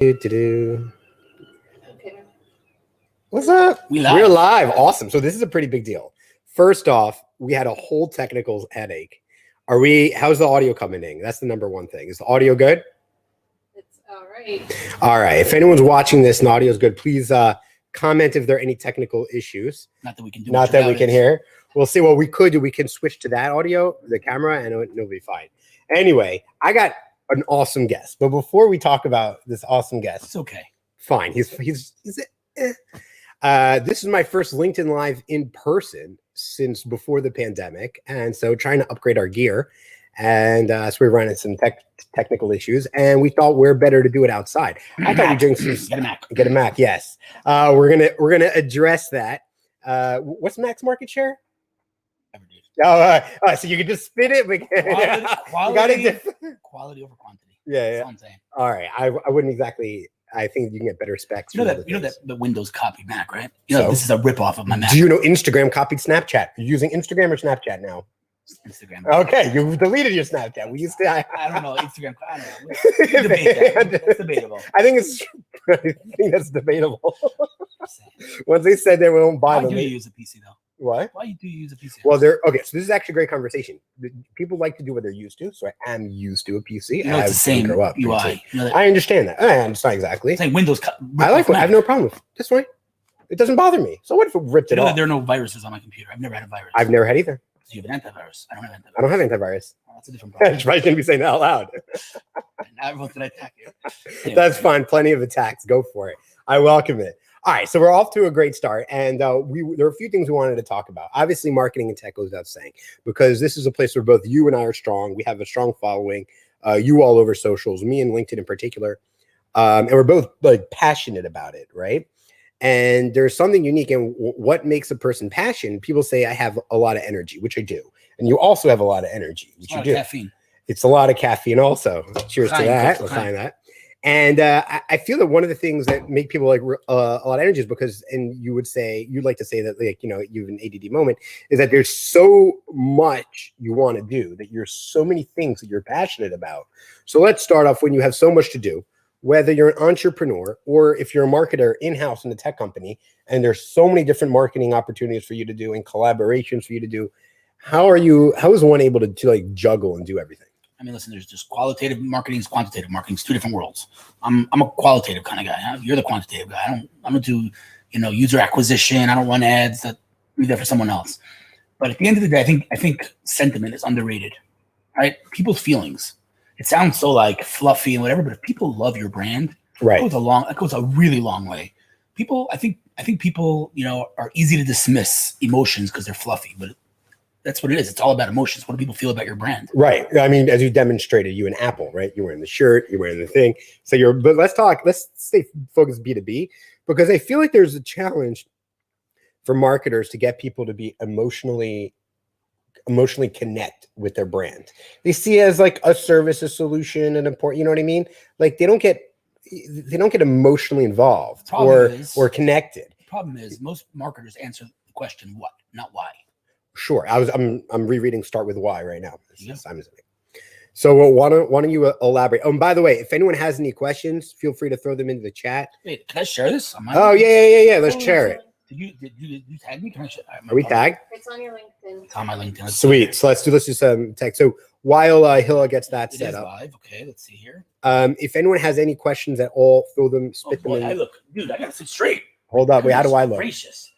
Do-do-do. Okay. What's up? We're live. Awesome. So this is a pretty big deal. First off, we had a whole technical headache. How's the audio coming in? That's the number one thing. Is the audio good? It's all right. All right. If anyone's watching this and the audio is good, please comment if there are any technical issues. Not that we can do. Not that we can hear. We'll see what we could do. We can switch to that audio, the camera, and it'll be fine. Anyway, I got an awesome guest. But before we talk about this awesome guest, It's okay. fine. He's this is my first LinkedIn Live in person since before the pandemic, and so trying to upgrade our gear, and so we ran into some technical issues, and we thought we're better to do it outside. I thought we'd doing some get a Mac. Yes, we're gonna address that. What's Mac's market share? So you can just spin it. Quality over quantity. Yeah. That's all I'm saying. All right. I wouldn't exactly. I think you can get better specs. You know that the Windows copied Mac, right? This is a ripoff of my Mac. Do you know Instagram copied Snapchat? You're using Instagram or Snapchat now? Instagram. Okay, you deleted your Snapchat. We used to. I don't know Instagram. I don't know. Debate that. That's debatable. I think that's debatable. Once they said they won't buy them. Why do you use a PC though? What? Why do you use a PC? Well, okay. So this is actually a great conversation. People like to do what they're used to. So I am used to a PC. It's the same UI. I understand that. It's not exactly. It's like Windows. I have no problem with it. That's fine. It doesn't bother me. So what if it ripped it off? There are no viruses on my computer. I've never had a virus. I've never had either. So you have an antivirus. I don't have antivirus. I don't have antivirus. Oh, that's a different I problem. probably shouldn't be saying that out loud. Now did I attack you? Anyway. That's fine. Plenty of attacks. Go for it. I welcome it. All right, so we're off to a great start, and there are a few things we wanted to talk about. Obviously, marketing and tech goes without saying, because this is a place where both you and I are strong. We have a strong following. You all over socials, me and LinkedIn in particular, and we're both passionate about it, right? And there's something unique in what makes a person passionate. People say I have a lot of energy, which I do, and you also have a lot of energy, which you do. Caffeine. It's a lot of caffeine, also. Cheers to that. We'll find that. And I feel that one of the things that make people like a lot of energy is because, and you'd like to say that you have an ADD moment, is that there's so much you want to do, that you're so many things that you're passionate about. So let's start off when you have so much to do, whether you're an entrepreneur or if you're a marketer in-house in a tech company, and there's so many different marketing opportunities for you to do and collaborations for you to do. How is one able to juggle and do everything? I mean, listen, there's just qualitative marketing and quantitative marketing. It's two different worlds. I'm a qualitative kind of guy. You're the quantitative guy. I don't do, user acquisition. I don't run ads. That leave that for someone else. But at the end of the day, I think sentiment is underrated, right? People's feelings. It sounds so fluffy and whatever, but if people love your brand, right, it goes a really long way. I think people, are easy to dismiss emotions because they're fluffy, but that's what it is. It's all about emotions. What do people feel about your brand? Right. I mean, as you demonstrated, you and Apple, right? You're wearing the shirt, you're wearing the thing. But let's stay focused B2B, because I feel like there's a challenge for marketers to get people to be emotionally connect with their brand. They see it as a service, a solution, an important, you know what I mean? They don't get emotionally involved or connected. The problem is most marketers answer the question what, not why. Sure. I'm rereading Start With Why right now. So why don't you elaborate? Oh, and by the way, if anyone has any questions, feel free to throw them into the chat. Wait, can I share this? Yeah. Let's share it. Did you tag me? Can I share? Are we tagged? It's on your LinkedIn. It's on my LinkedIn. Sweet. So let's do some tech. So while Hillel gets that set up, live. Okay, let's see here. If anyone has any questions at all, spit them in. I gotta sit straight. Hold up. Wait, how do I look? Gracious.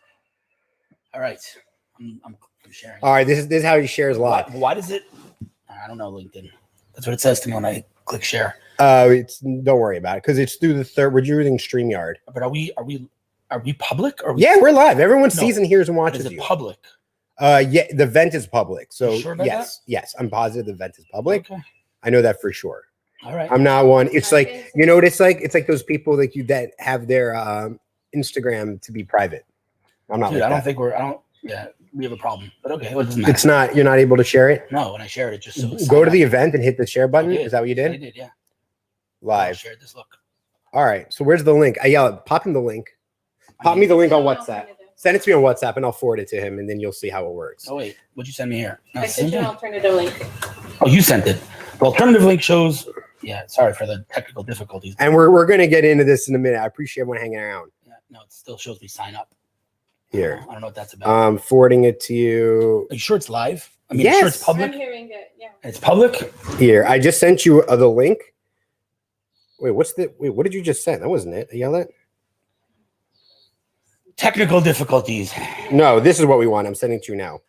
All right. I'm sharing. All right, this is how he shares live. Why does it? I don't know, LinkedIn. That's what it says to me when I click share. Don't worry about it, because it's through the third. We're using StreamYard. But are we public? Yeah, we're live. Everyone sees and hears and watches. Is it public? Yeah, the event is public. So sure about yes, I'm positive the event is public. Okay. I know that for sure. All right. I'm not one. It's what it's like. It's like those people that have their Instagram to be private. I'm not. Dude, like I don't that. think Yeah, we have a problem. But okay, well, it doesn't matter. It's not. You're not able to share it. No, when I shared it, just go to the event and hit the share button. Is that what you did? I did. Yeah. Live. I shared this. Look. All right. So where's the link? I yell. Pop him the link. Pop me the link on WhatsApp. Send it to me on WhatsApp, and I'll forward it to him, and then you'll see how it works. Oh wait, what'd you send me here? I sent you an alternative link. Oh, you sent it. The alternative link shows Yeah, sorry for the technical difficulties. And we're going to get into this in a minute. I appreciate everyone hanging around. Yeah, no, it still shows me sign up. Here. I don't know what that's about. Forwarding it to you. Are you sure it's live? I mean, Yes. sure it's public? I'm hearing it. Yeah. It's public? Here, I just sent you the link. Wait, what did you just send? That wasn't it. Yell it. Technical difficulties. No, this is what we want. I'm sending it to you now.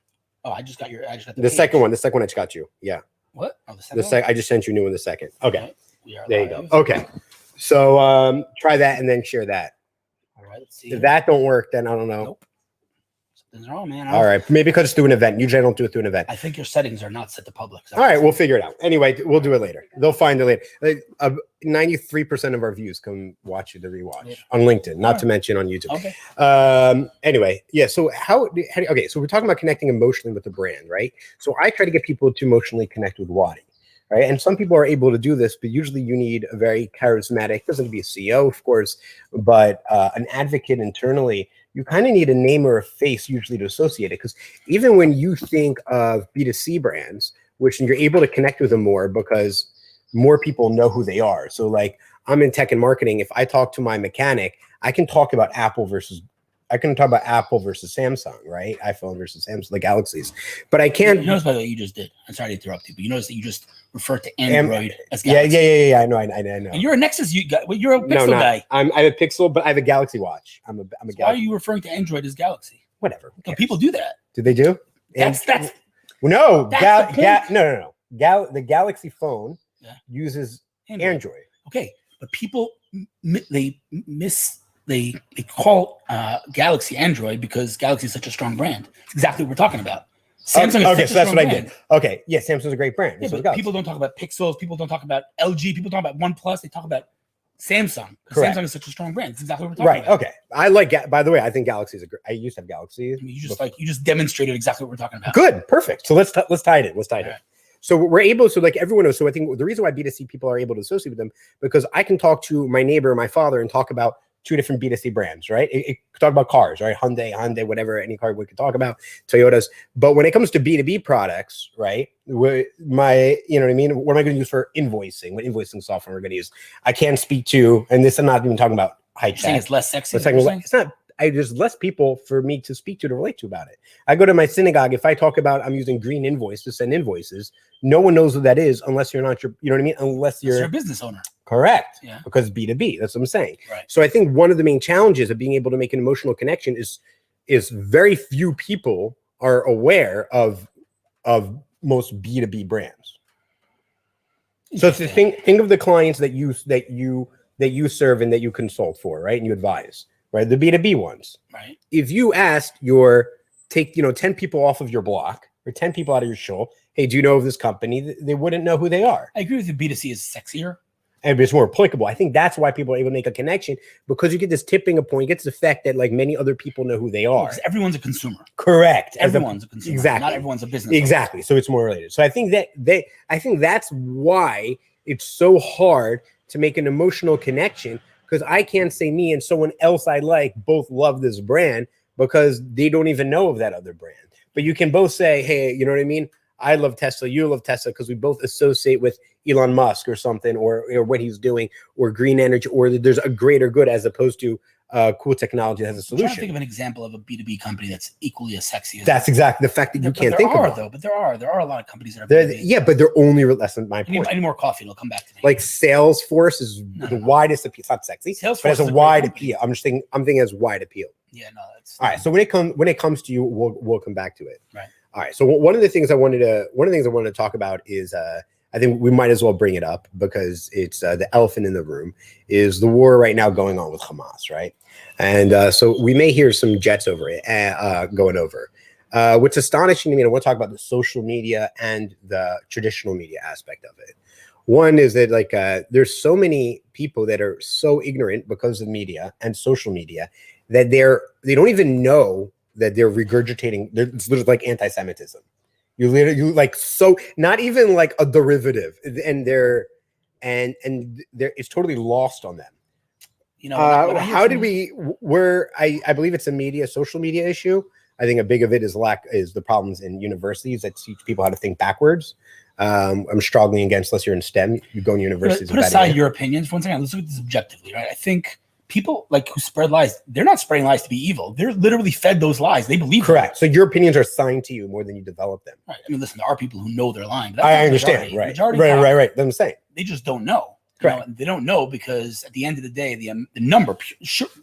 Oh, I just got the page. Second one. The second one I just got you. Yeah. What? Oh, the second one? I just sent you a new one the second. Okay. We are there live. you go. Okay. So try that and then share that. All right, let's see. If that don't work, then I don't know. Nope. Something's wrong, man. All right. Maybe because it's through an event. Usually I don't do it through an event. I think your settings are not set to public. All right. We'll figure it out. Anyway, we'll do it later. They'll find it later. 93% of our views come watch the rewatch on LinkedIn, not to mention on YouTube. Okay. Anyway, yeah. So okay. So we're talking about connecting emotionally with the brand, right? So I try to get people to emotionally connect with Wadi, right? And some people are able to do this, but usually you need a very charismatic, doesn't have to be a CEO, of course, but an advocate internally. You kind of need a name or a face usually to associate it, because even when you think of B2C brands, which you're able to connect with them more because more people know who they are. So like I'm in tech and marketing. If I talk to my mechanic, I can talk about Apple versus Samsung, right? iPhone versus Samsung, the Galaxies. But I can't. You notice, by the way, you just did. I'm sorry to interrupt you, but you notice that you just referred to Android as Galaxy. Yeah. I know. And you're a Nexus. You're a Pixel guy. I'm a Pixel, but I have a Galaxy watch. I'm a Galaxy. Why are you referring to Android as Galaxy? Whatever. So people do that. Do they do? That's no. That's No. The Galaxy phone uses Android. Okay, but people they call Galaxy Android because Galaxy is such a strong brand. It's exactly what we're talking about. Samsung. Okay, so that's what I did. Okay, yeah, Samsung's a great brand. Yeah, but people don't talk about Pixels. People don't talk about LG. People talk about OnePlus. They talk about Samsung. Samsung is such a strong brand. It's exactly what we're talking about. Right. Okay. I like. By the way, I think Galaxy is a great. I used to have Galaxy. I mean, you just demonstrated exactly what we're talking about. Good. Perfect. So let's tie it in. Let's tie it in. So we're able, so like everyone knows. So I think the reason why B2C people are able to associate with them, because I can talk to my neighbor, my father, and talk about two different B2C brands, right? It talk about cars, right? Hyundai, whatever, any car we could talk about, Toyotas. But when it comes to B2B products, right? You know what I mean? What am I going to use for invoicing? What invoicing software we're going to use? I can't speak to, and this I'm not even talking about high tech. It's less sexy. It's not. There's less people for me to speak to relate to about it. I go to my synagogue. If I talk about I'm using Green Invoice to send invoices, no one knows what that is unless you're not you know what I mean? Unless you're a business owner. Correct. Yeah. Because B2B, that's what I'm saying. Right. So I think one of the main challenges of being able to make an emotional connection is very few people are aware of most B2B brands. So think of the clients that you serve and that you consult for, right? And you advise. Right, the B2B ones. Right. If you asked take 10 people off of your block or 10 people out of your show, hey, do you know of this company? They wouldn't know who they are. I agree with you. B2C is sexier. And it's more applicable. I think that's why people are able to make a connection, because you get this tipping point, you get this effect that like many other people know who they are. Because everyone's a consumer. Correct. Everyone's a consumer. Exactly. Not everyone's a business exactly. Owner. So it's more related. So I think that's why it's so hard to make an emotional connection. Because I can't say me and someone else I like both love this brand because they don't even know of that other brand. But you can both say, hey, you know what I mean? I love Tesla, you love Tesla, because we both associate with Elon Musk or something, or what he's doing, or green energy, or there's a greater good as opposed to cool technology that has a solution. I'm trying to think of an example of a B2B company that's equally as sexy as that's exactly the fact that you can't think of it. But there are a lot of companies that are B2B. Yeah, but they're only less than my point. I need more coffee. It'll come back to me. Like Salesforce is the widest appeal. It's not sexy, Salesforce but has a wide appeal. I'm thinking as wide appeal. Yeah, no, that's all right. So when it comes to you, we'll come back to it. Right. All right. So one of the things I wanted to talk about is I think we might as well bring it up because it's the elephant in the room is the war right now going on with Hamas, right? And so we may hear some jets over it going over. What's astonishing to me, and I want to talk about the social media and the traditional media aspect of it. One is that like there's so many people that are so ignorant because of media and social media that they don't even know that they're regurgitating. It's literally like anti-Semitism. You like, so not even like a derivative, and it's totally lost on them. You know, how did I believe it's a social media issue. I think a big of it is the problems in universities that teach people how to think backwards. I'm struggling against, unless you're in STEM, you go in universities. Put aside your opinions for one second. Let's look at this objectively, right? I think people like who spread lies, they're not spreading lies to be evil. They're literally fed those lies. They believe correct. So your opinions are assigned to you more than you develop them. Right. I mean, listen, there are people who know they're lying. I understand. Right. Right. That's what I'm saying. They just don't know. Correct. They don't know because at the end of the day, the number,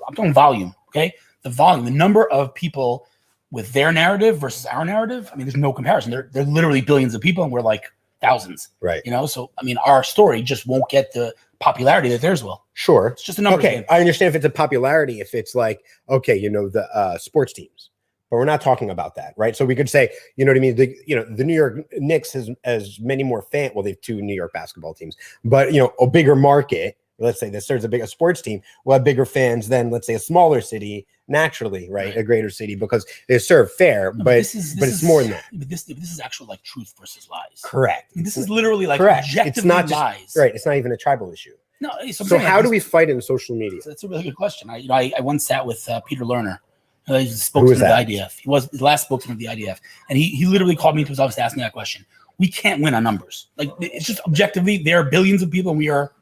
I'm talking volume, okay? The volume, the number of people with their narrative versus our narrative, I mean, there's no comparison. They're literally billions of people and we're like thousands. Right. So, I mean, our story just won't get the popularity that theirs will. Sure. It's just a numbers game. I understand if it's a popularity, if it's like, okay, the sports teams, but we're not talking about that, right? So we could say, you know what I mean? The New York Knicks has many more fans. Well, they have 2 New York basketball teams, but a bigger market. Let's say this serves a sports team will have bigger fans than, let's say, a smaller city naturally, right? A greater city because they serve fair, but it's more than that. But this is actual like truth versus lies. Correct. I mean, this is literally like correct. Objectively it's not just lies. Right. It's not even a tribal issue. No. So how do we fight in social media? That's a really good question. I once sat with Peter Lerner. He's the spokesman of the IDF. He was the last spokesman of the IDF, and he literally called me into his office to ask me that question. We can't win on numbers. Like it's just objectively, there are billions of people, and we are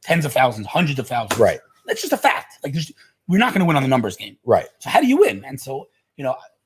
tens of thousands, hundreds of thousands. Right. That's just a fact. Like we're not going to win on the numbers game. Right. So how do you win? And so,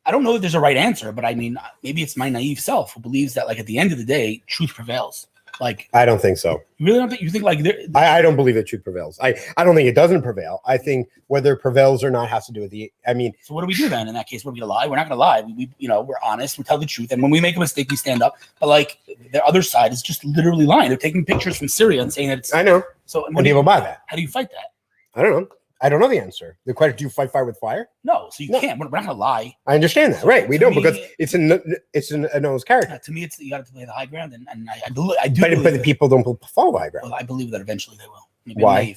I don't know that there's a right answer, but I mean, maybe it's my naive self who believes that like at the end of the day, truth prevails. Like, I don't think so. You really don't think? You think like I don't believe that truth prevails. I don't think it doesn't prevail. I think whether it prevails or not has to do with So what do we do then in that case? What are we gonna lie? We're not gonna lie. We're honest. We tell the truth. And when we make a mistake, we stand up. But like the other side is just literally lying. They're taking pictures from Syria and saying that it's. I know. So and people buy that. How do you fight that? I don't know. I don't know the answer. The question: do you fight fire with fire? No. So you can't. We're not gonna lie. I understand that, right? We don't because it's in a Noah's character. To me, you got to play the high ground, and I do. But the people don't follow the high ground. Well, I believe that eventually they will. Maybe why?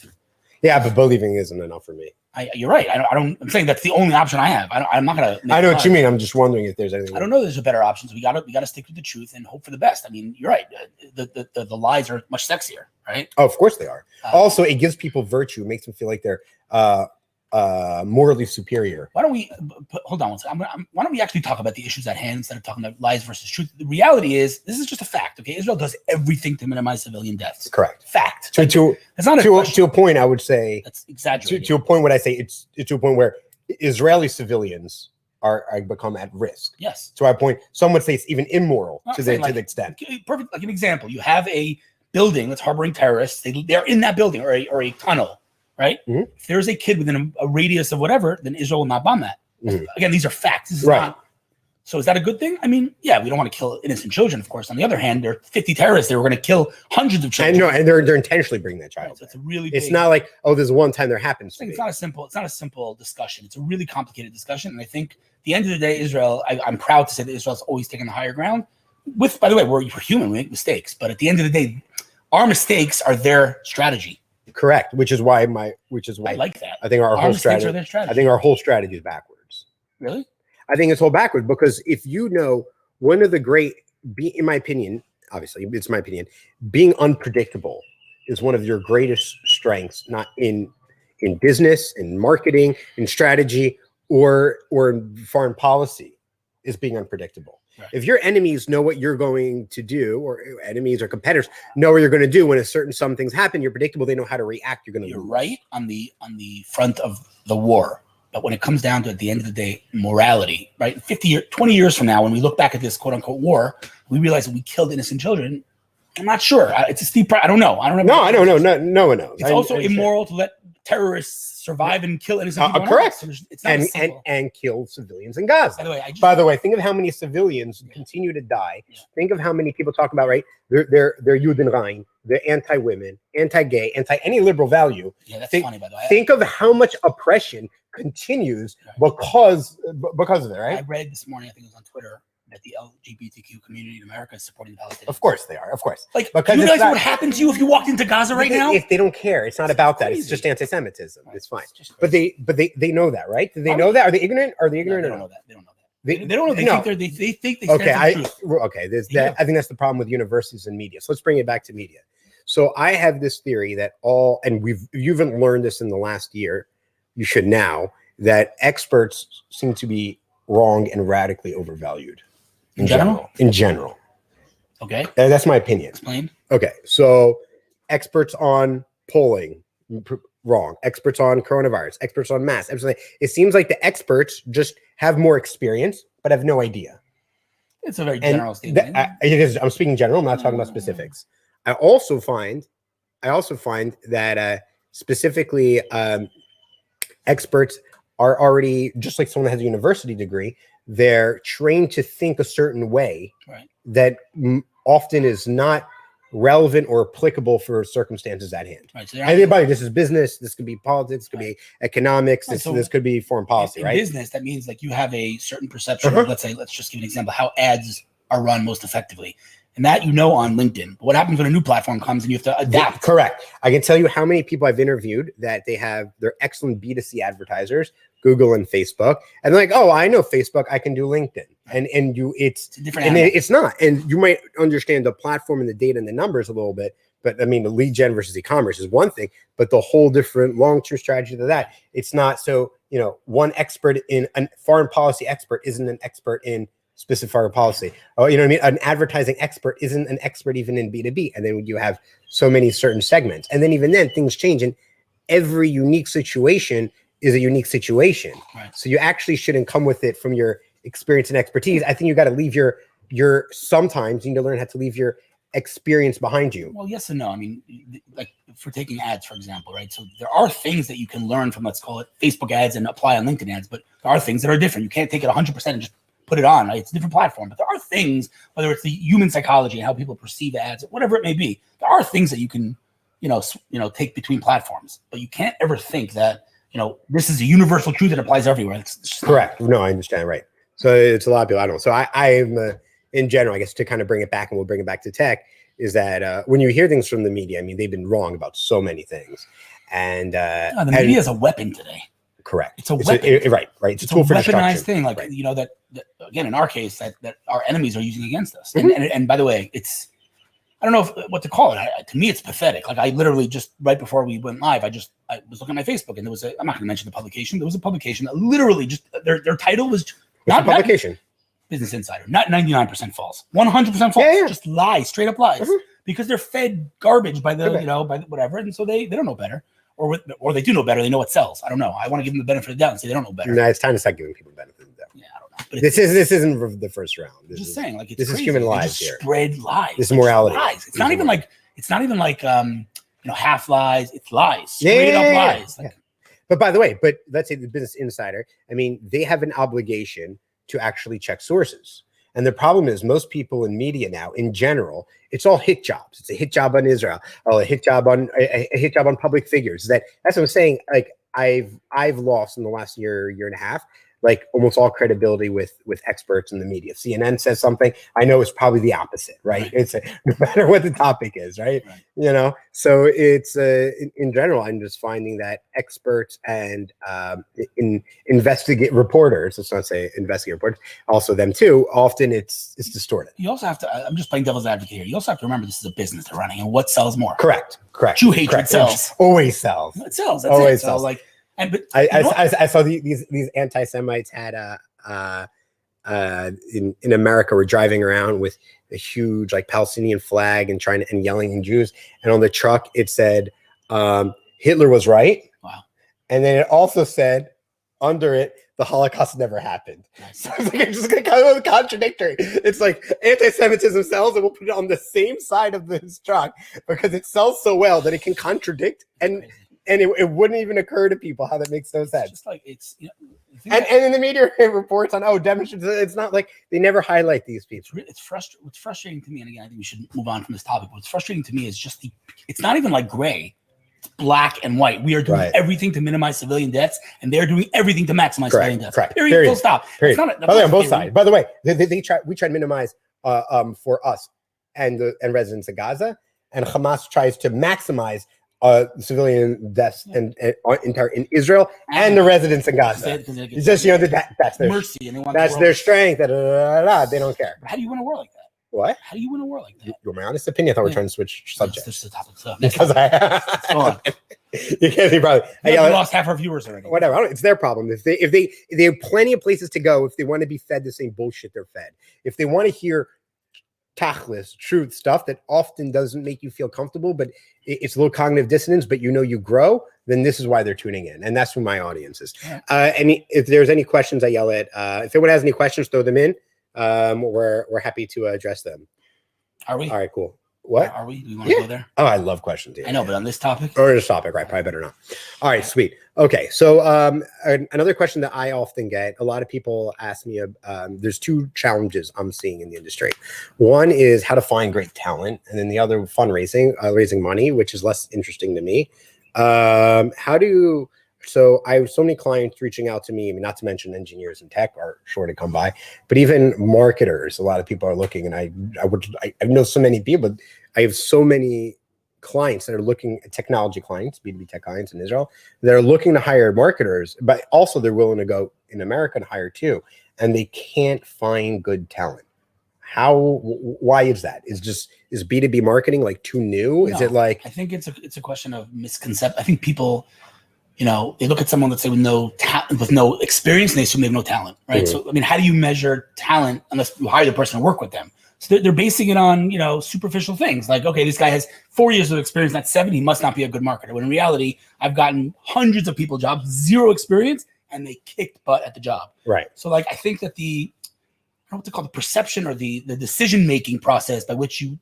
Yeah, but believing isn't enough for me. You're right. I'm saying that's the only option I have. I'm not gonna. I know what you mean. I'm just wondering if there's anything. I don't know. There's a better option. So we gotta stick with the truth and hope for the best. I mean, you're right. The lies are much sexier, right? Oh, of course they are. Also, it gives people virtue. It makes them feel like they're morally superior. Why don't we hold on one second? Why don't we actually talk about the issues at hand instead of talking about lies versus truth? The reality is, this is just a fact. Okay, Israel does everything to minimize civilian deaths. Correct. Fact. To a point, I would say that's exaggerated. To a point, what I say it's to a point where Israeli civilians are become at risk. Yes. To a point, some would say it's even immoral to the extent. Perfect. Like an example, you have a building that's harboring terrorists. They're in that building or a tunnel. Right? Mm-hmm. If there's a kid within a radius of whatever, then Israel will not bomb that. Mm-hmm. Again, these are facts. This is not. So is that a good thing? I mean, yeah, we don't want to kill innocent children, of course. On the other hand, there are 50 terrorists. They were going to kill hundreds of children. And they're intentionally bringing that child. Right, so it's a really. It's not like there's one time there happens. It's not a simple discussion. It's a really complicated discussion, and I think at the end of the day, Israel. I'm proud to say that Israel's always taken the higher ground. By the way, we're human. We make mistakes, but at the end of the day, our mistakes are their strategy. Correct, which is why I like that. I think our whole strategy. I think our whole strategy is backwards. Really? I think it's all backwards because if one of the great, in my opinion, obviously it's my opinion, being unpredictable is one of your greatest strengths, not in business, in marketing, in strategy, or in foreign policy, is being unpredictable. Right. If your enemies know what you're going to do, or enemies or competitors know what you're going to do when some things happen, you're predictable. They know how to react. You're right on the front of the war, but when it comes down to at the end of the day, morality, right? 20 years from now, when we look back at this quote unquote war, we realize that we killed innocent children. I'm not sure. It's a steep. I don't know. I don't know. I don't know. No one knows. It's also immoral to let terrorists survive and kill innocent people. Correct. So it's not and kill civilians in Gaza. By the way, think of how many civilians continue to die. Yeah. Think of how many people talk about, right? They're Judenrein, they're anti-women, anti-gay, anti-any liberal value. Yeah, that's funny, by the way. Think of how much oppression continues because of it, right? I read this morning, I think it was on Twitter, that the LGBTQ community in America is supporting the Palestinians. Of course they are. Of course. Like, do you realize what would happen to you if you walked into Gaza right now? If they don't care, it's not about that. It's just anti-Semitism. Right. It's fine. But they know that, right? Do they know that? Are they ignorant? They don't know that. They don't know that. They don't know. They think they stand for truth. Okay. There's that. I think that's the problem with universities and media. So let's bring it back to media. So I have this theory that you've even learned this in the last year. You should now that experts seem to be wrong and radically overvalued. In general. Okay. That's my opinion. Explain. Okay. So experts on polling, wrong. Experts on coronavirus, experts on masks. It seems like the experts just have more experience, but have no idea. It's a very general statement. It is. I'm speaking general. I'm not talking about specifics. I also find that specifically experts are already, just like someone that has a university degree, they're trained to think a certain way that often is not relevant or applicable for circumstances at hand. Right. So anybody, this is business, this could be politics, this could be economics, this could be foreign policy, in business, that means like you have a certain perception of, let's just give an example, how ads are run most effectively. And that on LinkedIn. But what happens when a new platform comes and you have to adapt? Correct. I can tell you how many people I've interviewed that they're excellent B2C advertisers, Google and Facebook, and they're like, oh, I know Facebook, I can do LinkedIn. It's different, and it's not. And you might understand the platform and the data and the numbers a little bit, but I mean, the lead gen versus e-commerce is one thing, but the whole different long-term strategy to that, it's not. So, one expert in a foreign policy expert isn't an expert in specific foreign policy. Oh, you know what I mean? An advertising expert isn't an expert even in B2B. And then you have so many certain segments. And then even then things change, and every unique situation is a unique situation. Right. So you actually shouldn't come with it from your experience and expertise. I think you got to leave sometimes you need to learn how to leave your experience behind you. Well, yes and no. I mean, like for taking ads, for example, right? So there are things that you can learn from, let's call it Facebook ads, and apply on LinkedIn ads, but there are things that are different. You can't take it 100% and just put it on. Right? It's a different platform, but there are things, whether it's the human psychology and how people perceive ads, whatever it may be, there are things that you can, take between platforms, but you can't ever think that, this is a universal truth that applies everywhere. It's correct. No, I understand. Right. So it's a lot of people I don't know. So I'm in general, I guess, to kind of bring it back, and we'll bring it back to tech, is that when you hear things from the media, I mean, they've been wrong about so many things. And the media is a weapon today. Correct. It's a weapon. Right. It's a tool for weaponized thing. Like, that again, in our case, that our enemies are using against us. And by the way, I don't know what to call it. To me, it's pathetic. Like, I literally just right before we went live, I was looking at my Facebook, and there was I'm not going to mention the publication. There was a publication that literally just their title was not publication. Business Insider, not 99% false, 100% false. Yeah. Just lies, straight up lies, because they're fed garbage by the by whatever, and so they don't know better. Or they do know better. They know what sells. I don't know. I want to give them the benefit of the doubt and say they don't know better. No, it's time to start giving people the benefit of the doubt. Yeah, I don't know. But this isn't the first round. This is saying, like, it's this crazy. Is human lives here. Spread lies. This is morality. Lies. It's not even like half lies. It's lies. Straight up lies. Like, but by the way, let's say the Business Insider. I mean, they have an obligation to actually check sources. And the problem is, most people in media now, in general, it's all hit jobs. It's a hit job on Israel, a hit job on public figures. That's what I'm saying. Like, I've lost in the last year and a half, like, almost all credibility with experts in the media. If CNN says something, I know it's probably the opposite, right? It's no matter what the topic is, right? So it's in general, I'm just finding that experts and investigate reporters, let's not say investigate reporters, also them too, often it's distorted. You also have to, I'm just playing devil's advocate here. You also have to remember this is a business they're running, and what sells more. Correct. True hatred sells. Always sells. It sells. That's always it. sells. So, like, I saw these anti-Semites had in America were driving around with a huge, like, Palestinian flag and yelling in Jews, and on the truck it said Hitler was right. Wow. And then it also said under it, the Holocaust never happened. So it's just kind of contradictory. It's like anti-Semitism sells, and we'll put it on the same side of this truck because it sells so well that it can contradict, and it wouldn't even occur to people how that makes no sense. Just like it's, and in the media it reports on demonstrations. It's not like they never highlight these people. It's frustrating. What's frustrating to me, and again, I think we should move on from this topic. What's frustrating to me is just it's not even like gray. It's black and white. We are doing everything to minimize civilian deaths, and they're doing everything to maximize civilian deaths. Correct. Period. Full stop. Period. By the way, on both sides. By the way, we try to minimize for us and residents of Gaza, and Hamas tries to maximize civilian deaths in Israel and the residents in Gaza. It's just, that's their mercy, and that's their strength. They don't care. But how do you win a war like that? What? How do you win a war like that? You're my honest opinion. I thought we're trying to switch subjects. This is the topic. So because you can't be probably. We lost half our viewers already. Whatever. It's their problem. If they have plenty of places to go, if they want to be fed the same bullshit they're fed, if they want to hear tachlis, truth stuff that often doesn't make you feel comfortable, but it's a little cognitive dissonance, but you grow, then this is why they're tuning in. And that's who my audience is. And if there's any questions I yell at, if anyone has any questions, throw them in. We're happy to address them. Are we? All right, cool. What? Are we? Do we want to go there? Oh, I love questions. Yeah, I know, but on this topic? Or this topic, right? Probably better not. All right, sweet. Okay, so another question that I often get, a lot of people ask me, there's two challenges I'm seeing in the industry. One is how to find great talent, and then the other fundraising, raising money, which is less interesting to me. So I have so many clients reaching out to me, not to mention engineers and tech are sure to come by, but even marketers, a lot of people are looking, and I know so many people. I have so many clients that are looking at technology clients, B2B tech clients in Israel, that are looking to hire marketers, but also they're willing to go in America to hire too, and they can't find good talent. Why is that? Is B2B marketing like too new? No, is it like, I think it's a question of misconception. I think people, they look at someone, let's say, with no experience, and they assume they have no talent, right? Mm-hmm. So, I mean, how do you measure talent unless you hire the person to work with them? So they're basing it on, superficial things like, okay, this guy has 4 years of experience, not 7, he must not be a good marketer. When in reality, I've gotten hundreds of people jobs, 0 experience, and they kicked butt at the job. Right. So, like, I think that I don't know what to call the perception or the decision-making process by which you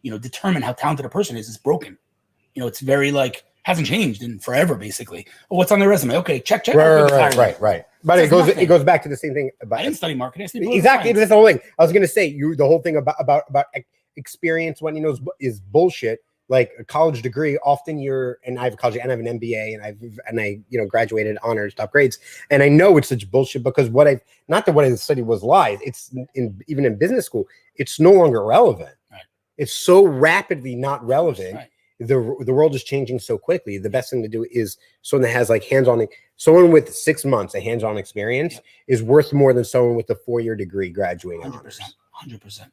determine how talented a person is broken. It's very hasn't changed in forever, basically. Well, what's on their resume? Okay, check. Right. But it goes back to the same thing. I didn't study marketing. I studied exactly. That's the whole thing. I was going to say the whole thing about experience when is bullshit. Like a college degree, often and I have a college and I have an MBA and I graduated honors, top grades, and I know it's such bullshit because what I studied was lies. It's even in business school, it's no longer relevant. Right. It's so rapidly not relevant. Right. The world is changing so quickly. The best thing to do is someone that has someone with 6 months of hands-on experience is worth more than someone with a 4-year degree graduating. 100%.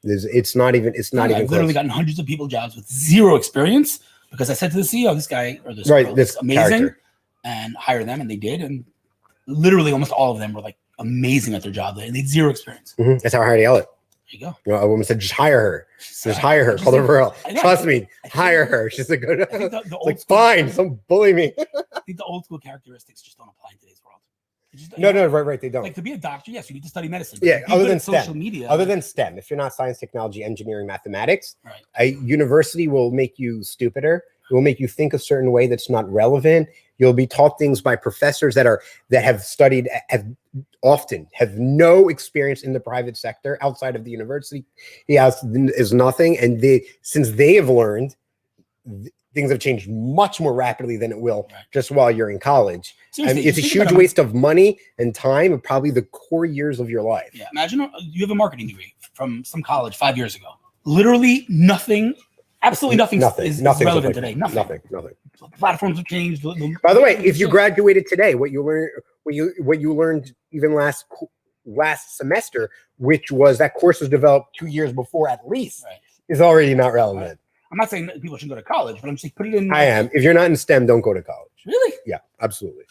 It's not even I've literally gotten hundreds of people jobs with 0 experience because I said to the CEO, this guy or this girl is amazing, character. And hire them, and they did, and literally almost all of them were amazing at their job. They had 0 experience. Mm-hmm. That's how I hired Hillel. There you go. A woman said, just hire her. Just hire her. Call her real. Trust me. Hire her. She's a good. It's fine. Don't bully me. I think the old school characteristics just don't apply in today's world. No, right. They don't. To be a doctor, yes, you need to study medicine. Yeah, other than social media. Other than STEM, if you're not science, technology, engineering, mathematics, right. A university will make you stupider. It will make you think a certain way that's not relevant. You'll be taught things by professors that have studied, have no experience in the private sector outside of the university. Is nothing, and since they have learned, things have changed much more rapidly than it will just while you're in college. It's a huge waste of money and time, and probably the core years of your life. Yeah, imagine you have a marketing degree from some college 5 years ago. Literally nothing. Absolutely nothing is relevant today. Nothing. Platforms have changed. By the way, if you graduated today, what you learned even last semester, which was that course was developed 2 years before at least, is already not relevant. Right. I'm not saying that people shouldn't go to college, but I'm just put it in. I am. If you're not in STEM, don't go to college. Really? Yeah, absolutely.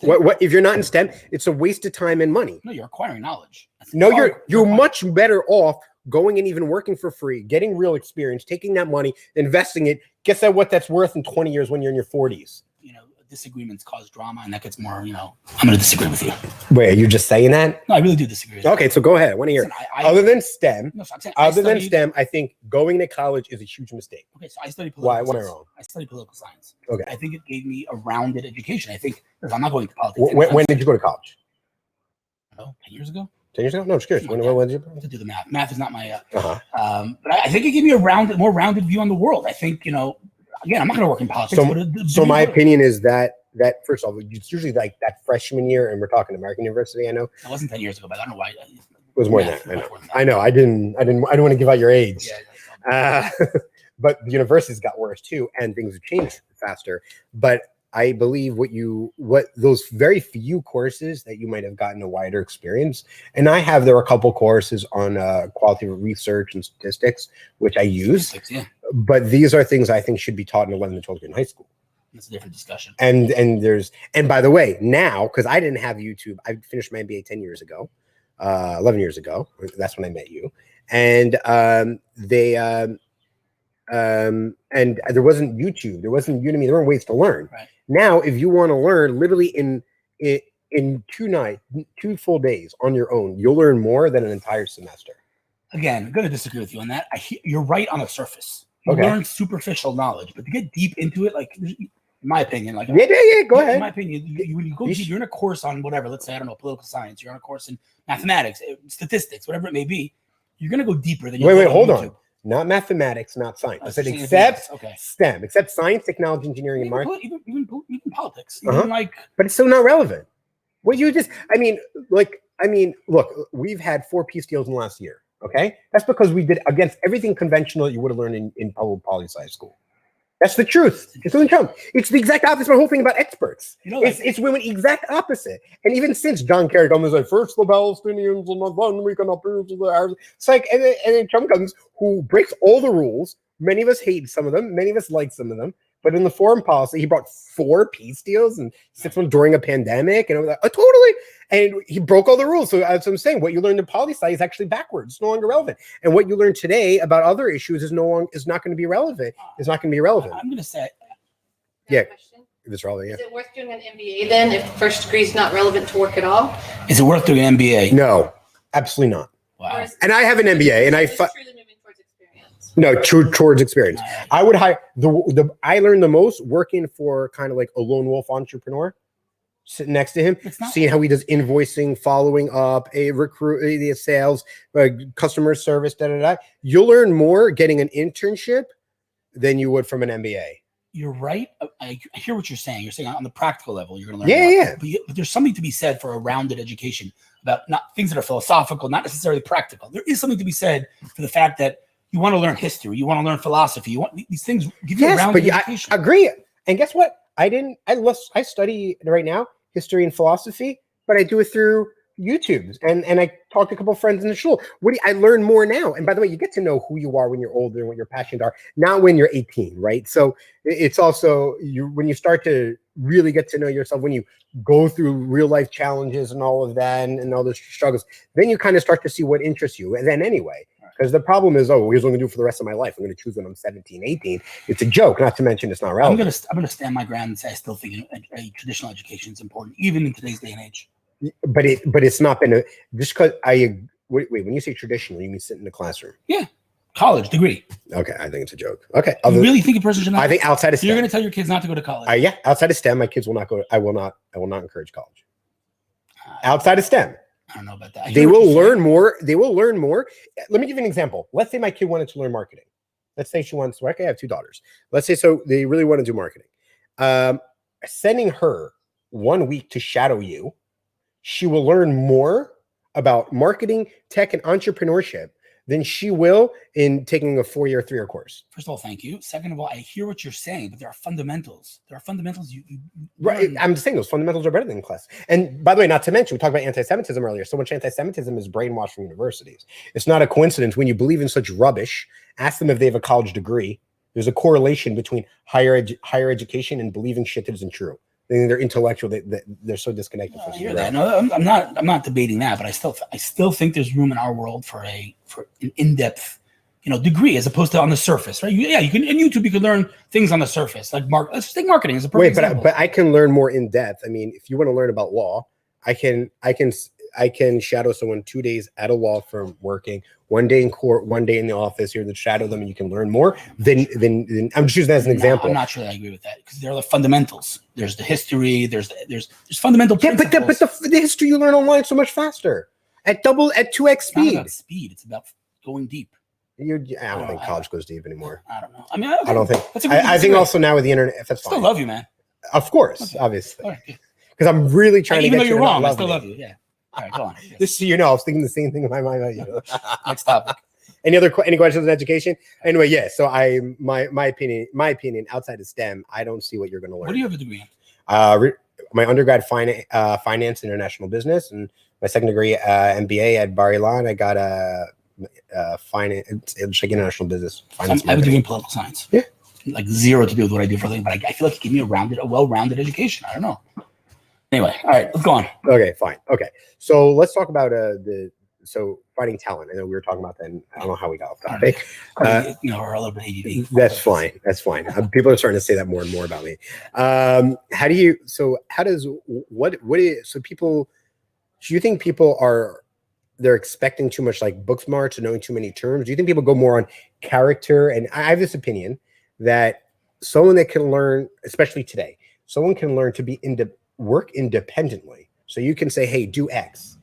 What if you're not in STEM? It's a waste of time and money. No, you're acquiring knowledge. You're much better off going and even working for free, getting real experience, taking that money, investing it. Guess what that's worth in 20 years when you're in your 40s. Disagreements cause drama, and that gets more. I'm going to disagree with you. Wait, are you just saying that? No, I really do disagree with you. Okay, so go ahead. I want to hear. Other than STEM, I think going to college is a huge mistake. Okay, so I studied political science. Why wrong? I studied political science. Okay. I think it gave me a rounded education. I think I'm not going to politics. When did you go to college? 10 years ago. 10 years ago? No, I'm just curious. When did you? To do the math. Math is not my. But I think it gave me a more rounded view on the world. I think Again, I'm not going to work in politics. So my opinion is that first of all, it's usually like that freshman year, and we're talking American University. I know it wasn't 10 years ago, but I don't know why. It was more than that. I know. I didn't want to give out your age. Yeah, but the universities got worse too, and things have changed faster. But I believe what those very few courses that you might have gotten a wider experience, and there are a couple courses on qualitative research and statistics, which I use. But these are things I think should be taught in 11th and 12th grade in high school. That's a different discussion. And by the way, now, because I didn't have YouTube, I finished my MBA 10 years ago, 11 years ago. That's when I met you. and and there wasn't YouTube, there wasn't Udemy, there weren't ways to learn. Right. Now, if you want to learn, literally in 2 full days on your own, you'll learn more than an entire semester. Again, I'm going to disagree with you on that. You're right on the surface. You Okay. learn superficial knowledge, but to get deep into it, like in my opinion, like Go ahead. In my opinion, when you go deep, you're in a course on whatever. Let's say, I don't know, political science. You're on a course in mathematics, statistics, whatever it may be. You're going to go deeper than you. Wait, hold on. Not mathematics, not science. I said except okay. STEM, except science, technology, engineering, and marketing. Even politics. Even but it's still not relevant. What you just, look, we've had 4 peace deals in the last year. Okay, that's because we did against everything conventional that you would have learned in poli-sci school. That's the truth. It's doing Trump. It's the exact opposite. My whole thing about experts. It's women exact opposite. And even since John Kerry comes and says, first the Palestinians will not run, we can approve of the Arabs. It's like, and then Trump comes, who breaks all the rules. Many of us hate some of them. Many of us like some of them. But in the foreign policy, he brought 4 peace deals and 6 months during a pandemic, and totally. And he broke all the rules. So as I'm saying, what you learned in poli-sci is actually backwards. It's no longer relevant. And what you learn today about other issues is not going to be relevant. It's not going to be relevant. I'm going to say, yeah. If it's relevant, yeah. Is it worth doing an MBA then if first degree is not relevant to work at all? Is it worth doing an MBA? No, absolutely not. Wow. And I have an MBA, and truly moving towards experience. No, towards experience. I would hire I learned the most working for kind of like a lone wolf entrepreneur, sitting next to him, seeing how he does invoicing, following up, a recruit, sales, customer service, You'll learn more getting an internship than you would from an MBA. You're right. I hear what you're saying. You're saying on the practical level, you're going to learn. Yeah. But there's something to be said for a rounded education about not things that are philosophical, not necessarily practical. There is something to be said for the fact that you want to learn history, you want to learn philosophy, you want these things give you a rounded education. I agree. And guess what? I study right now history and philosophy, but I do it through YouTube, and I talked to a couple of friends in the shul. I learn more now. And by the way, you get to know who you are when you're older and what your passions are, not when you're 18, right? So it's also when you start to really get to know yourself, when you go through real life challenges and all of that and all those struggles, then you kind of start to see what interests you. And then anyway, because the problem is, here's what I'm going to do for the rest of my life. I'm going to choose when I'm 17, 18. It's a joke, not to mention it's not relevant. I'm going to stand my ground and say I still think a traditional education is important, even in today's day and age. But it's not been just because wait, when you say traditional, you mean sit in the classroom? Yeah, college degree. Okay, I think it's a joke. Okay, you really think a person should not? I think outside of STEM, you're going to tell your kids not to go to college? Yeah, outside of STEM, my kids will not go. I will not encourage college. Outside of STEM, I don't know about that. They will learn more. They will learn more. Let me give you an example. Let's say my kid wanted to learn marketing. Let's say she wants to work. I have 2 daughters. Let's say so they really want to do marketing. Sending her 1 week to shadow you. She will learn more about marketing, tech, and entrepreneurship than she will in taking a 4-year, 3-year course. First of all, thank you. Second of all, I hear what you're saying, but there are fundamentals. There are fundamentals you right. I'm just saying those fundamentals are better than class. And by the way, not to mention, we talked about anti-Semitism earlier. So much anti-Semitism is brainwashed from universities. It's not a coincidence when you believe in such rubbish. Ask them if they have a college degree. There's a correlation between higher education and believing shit that isn't true. They're intellectual. They're so disconnected. I hear that. No, I'm not debating that, but I still think there's room in our world for an in-depth, degree as opposed to on the surface, right? You can in YouTube you can learn things on the surface, like let's just take marketing as a perfect example. But I can learn more in depth. I mean, if you want to learn about law, I can shadow someone 2 days at a law firm working, 1 day in court, 1 day in the office. You're to shadow them, and you can learn more. Than I'm just using that as an example. I'm not sure that I agree with that because there are the fundamentals. There's the history. There's fundamental. Yeah, but the history you learn online so much faster at 2x speed. It's not about speed. It's about going deep. I don't think college goes deep anymore. I don't know. I mean, I don't think. I think also now with the internet, if that's fine. I still love you, man. Of course, okay. Obviously. Okay. Because I'm really trying to. Even though you're wrong, I still love you. Yeah. All right, go on. Yes. Just so you know, I was thinking the same thing in my mind about you. Next topic. Any questions on education? Anyway, yeah. So my opinion, outside of STEM, I don't see what you're going to learn. What do you have a degree in? My undergrad finance international business, and my second degree MBA at Bar Ilan. I got a finance, it's like international business. I have a degree in political science. Yeah, like zero to do with what I do for a living, but I feel like it gave me a well-rounded education. I don't know. Anyway, all right, let's go on. Okay, fine. Okay, so let's talk about the so finding talent. I know we were talking about that. And I don't know how we got off topic. You know, or a little bit ADD. That's fine. That's fine. People are starting to say that more and more about me. How do you? So how does what is so people? Do you think people they're expecting too much like book smarts and knowing too many terms? Do you think people go more on character? And I have this opinion that someone that can learn, especially today, someone can learn to be work independently. So you can say, hey, do X.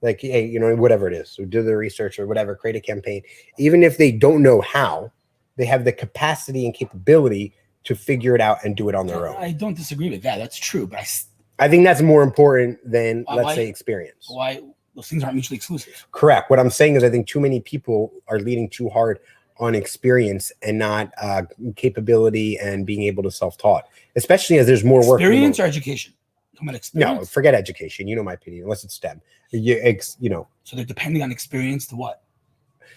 Like, hey, you know, whatever it is. So do the research or whatever, create a campaign. Even if they don't know how, they have the capacity and capability to figure it out and do it on their own. I don't disagree with that. That's true. But I think that's more important than, let's say, experience. Why? Those things aren't mutually exclusive. Correct. What I'm saying is I think too many people are leaning too hard on experience and not capability and being able to self-taught, especially as there's more work. Experience or education? No, forget education. You know my opinion, unless it's STEM. You know. So they're depending on experience to what?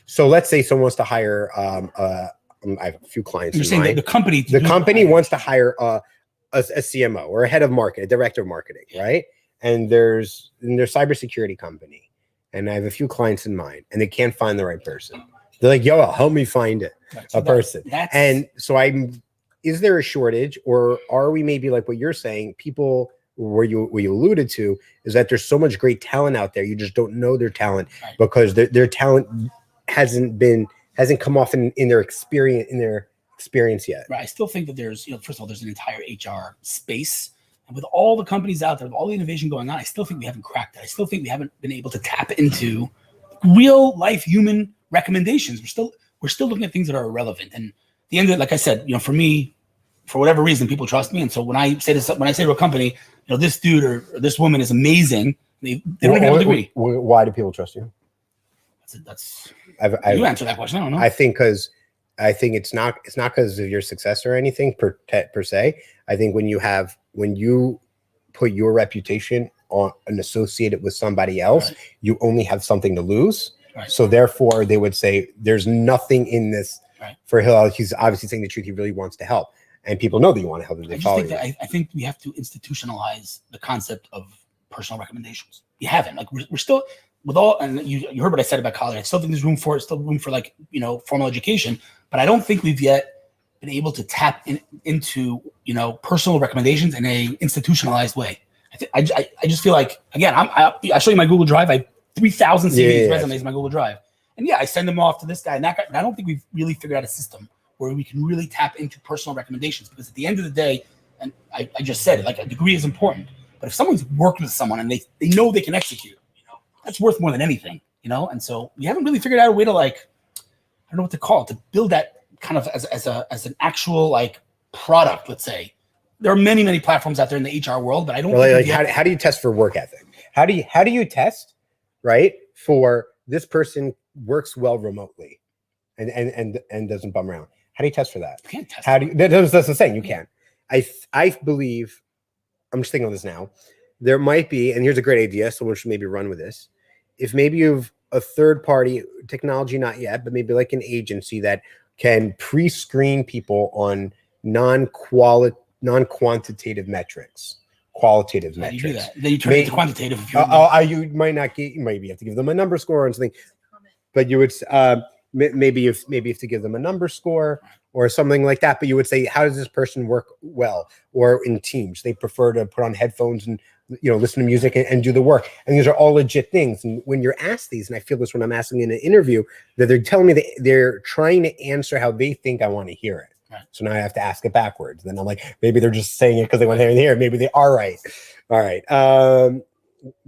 So let's say someone wants to hire, I have a few clients. You're saying that the company wants to hire a CMO or a head of marketing, a director of marketing, right? And there's cybersecurity company, and I have a few clients in mind, and they can't find the right person. They're like, "Yo, help me find it, a person." And so is there a shortage, or are we maybe like what you're saying? People, where you alluded to, is that there's so much great talent out there. You just don't know their talent because their talent hasn't come off in their experience yet. Right. I still think that there's, you know, first of all, there's an entire HR space. And with all the companies out there, with all the innovation going on, I still think we haven't cracked it. I still think we haven't been able to tap into real life human recommendations. We're still looking at things that are irrelevant. And at the end of it, like I said, you know, for me, for whatever reason, people trust me. And so when I say to a company, you know, this dude or this woman is amazing, they don't even have a degree. Why do people trust you? You answer that question. I don't know. I think it's not because of your success or anything per se. I think when you put your reputation on and associate it with somebody else, you only have something to lose. Right. So therefore, they would say there's nothing in this for Hillel. He's obviously saying the truth. He really wants to help, and people know that you want to help them. I think we have to institutionalize the concept of personal recommendations. You haven't. Like we're still with all, and you heard what I said about college. I still think there's room for it. Still room for like, you know, formal education, but I don't think we've yet been able to tap into, you know, personal recommendations in a institutionalized way. I just feel like, again, I show you my Google Drive. I have 3,000 CVs, resumes in my Google Drive, and I send them off to this guy and that guy. And I don't think we've really figured out a system where we can really tap into personal recommendations, because at the end of the day, and I just said it, like a degree is important, but if someone's worked with someone and they know they can execute, you know, that's worth more than anything, you know. And so we haven't really figured out a way to, like, I don't know what to call it, to build that kind of as an actual like product. Let's say there are many platforms out there in the HR world, but I don't think how do you test for work ethic? How do you test, right, for this person works well remotely and doesn't bum around? How do you test for that? You can't test. That's the saying, you can't. I believe, I'm just thinking of this now, there might be, and here's a great idea, someone should maybe run with this. If maybe you've a third party technology, not yet, but maybe like an agency that can pre-screen people on non-quantitative metrics, qualitative metrics. You do that. Then you turn it into quantitative. If you might not get. You maybe have to give them a number score and something, but you would maybe if to give them a number score or something like that. But you would say, how does this person work well, or in teams? They prefer to put on headphones and, you know, listen to music and do the work. And these are all legit things. And when you're asked these, and I feel this when I'm asking in an interview, that they're telling me that they're trying to answer how they think I want to hear it. Right. So now I have to ask it backwards. Then I'm like, maybe they're just saying it because they want to hear it. Maybe they are right. All right.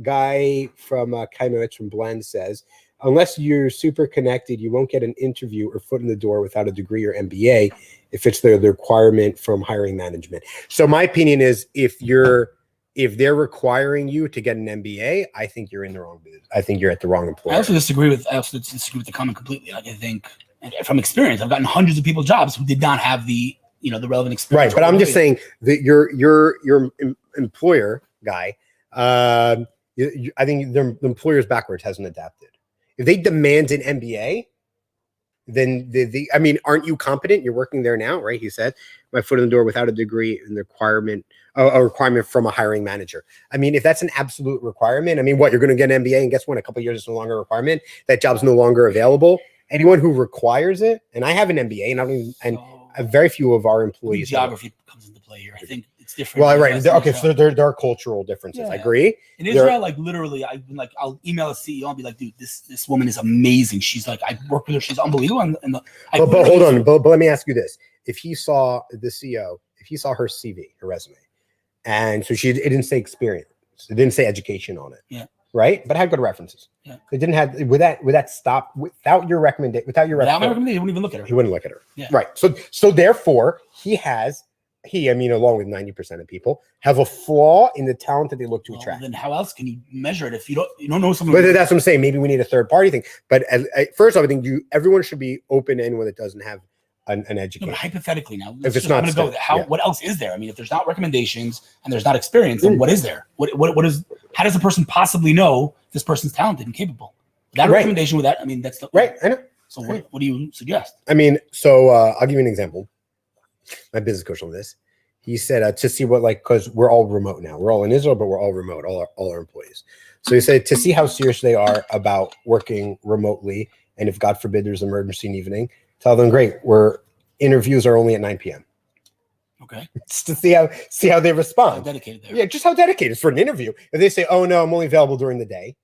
Guy from Kaimovich from Blend says, unless you're super connected, you won't get an interview or foot in the door without a degree or MBA if it's the requirement from hiring management. So my opinion is, if they're requiring you to get an MBA, I think you're in the wrong business. I think you're at the wrong employer. I also disagree with the comment completely. Like, I think, from experience, I've gotten hundreds of people jobs who did not have the relevant experience. Right, but I'm just saying that your employer guy, I think the employer's backwards hasn't adapted. If they demand an MBA, then I mean, aren't you competent? You're working there now, right? He said, my foot in the door without a degree and the requirement, a requirement from a hiring manager. I mean, if that's an absolute requirement, I mean, what, you're going to get an MBA and guess what? In a couple of years, it's no longer a requirement. That job's no longer available. Anyone who requires it, and I have an MBA, and very few of our employees. Geography comes into play here. I think it's different. Well, right. Okay, so there are cultural differences. I agree. In Israel, like literally, I'll email a CEO and be like, dude, this woman is amazing. She's like, I work with her. She's unbelievable. But hold on. But let me ask you this: if he saw the CEO, if he saw her CV, her resume, and so it didn't say experience, it didn't say education on it. Yeah. Right, but had good references. Yeah, it didn't have. Would that stop without your recommendation? Without my recommendation, he wouldn't even look at her. He wouldn't look at her. Yeah, right. So therefore, I mean, along with 90% of people, have a flaw in the talent that they look to attract. Then how else can you measure it if you don't know someone? But that's what I'm saying. Maybe we need a third party thing. But first off, I think everyone should be open to anyone that doesn't have an education. No, but hypothetically, now, if it's not, what else is there? I mean, if there's not recommendations and there's not experience, then what is there? What is? How does a person possibly know this person's talented and capable? Without a recommendation, without, I mean, that's the right. I know. So what do you suggest? I mean, so I'll give you an example. My business coach on this. He said to see what, like, because we're all remote now. We're all in Israel, but we're all remote, all our employees. So he said to see how serious they are about working remotely, and if God forbid there's an emergency in the evening, tell them, great, interviews are only at 9 p.m. Okay. Just to see how they respond. How dedicated they are. Yeah, just how dedicated. It's for an interview. If they say, oh no, I'm only available during the day,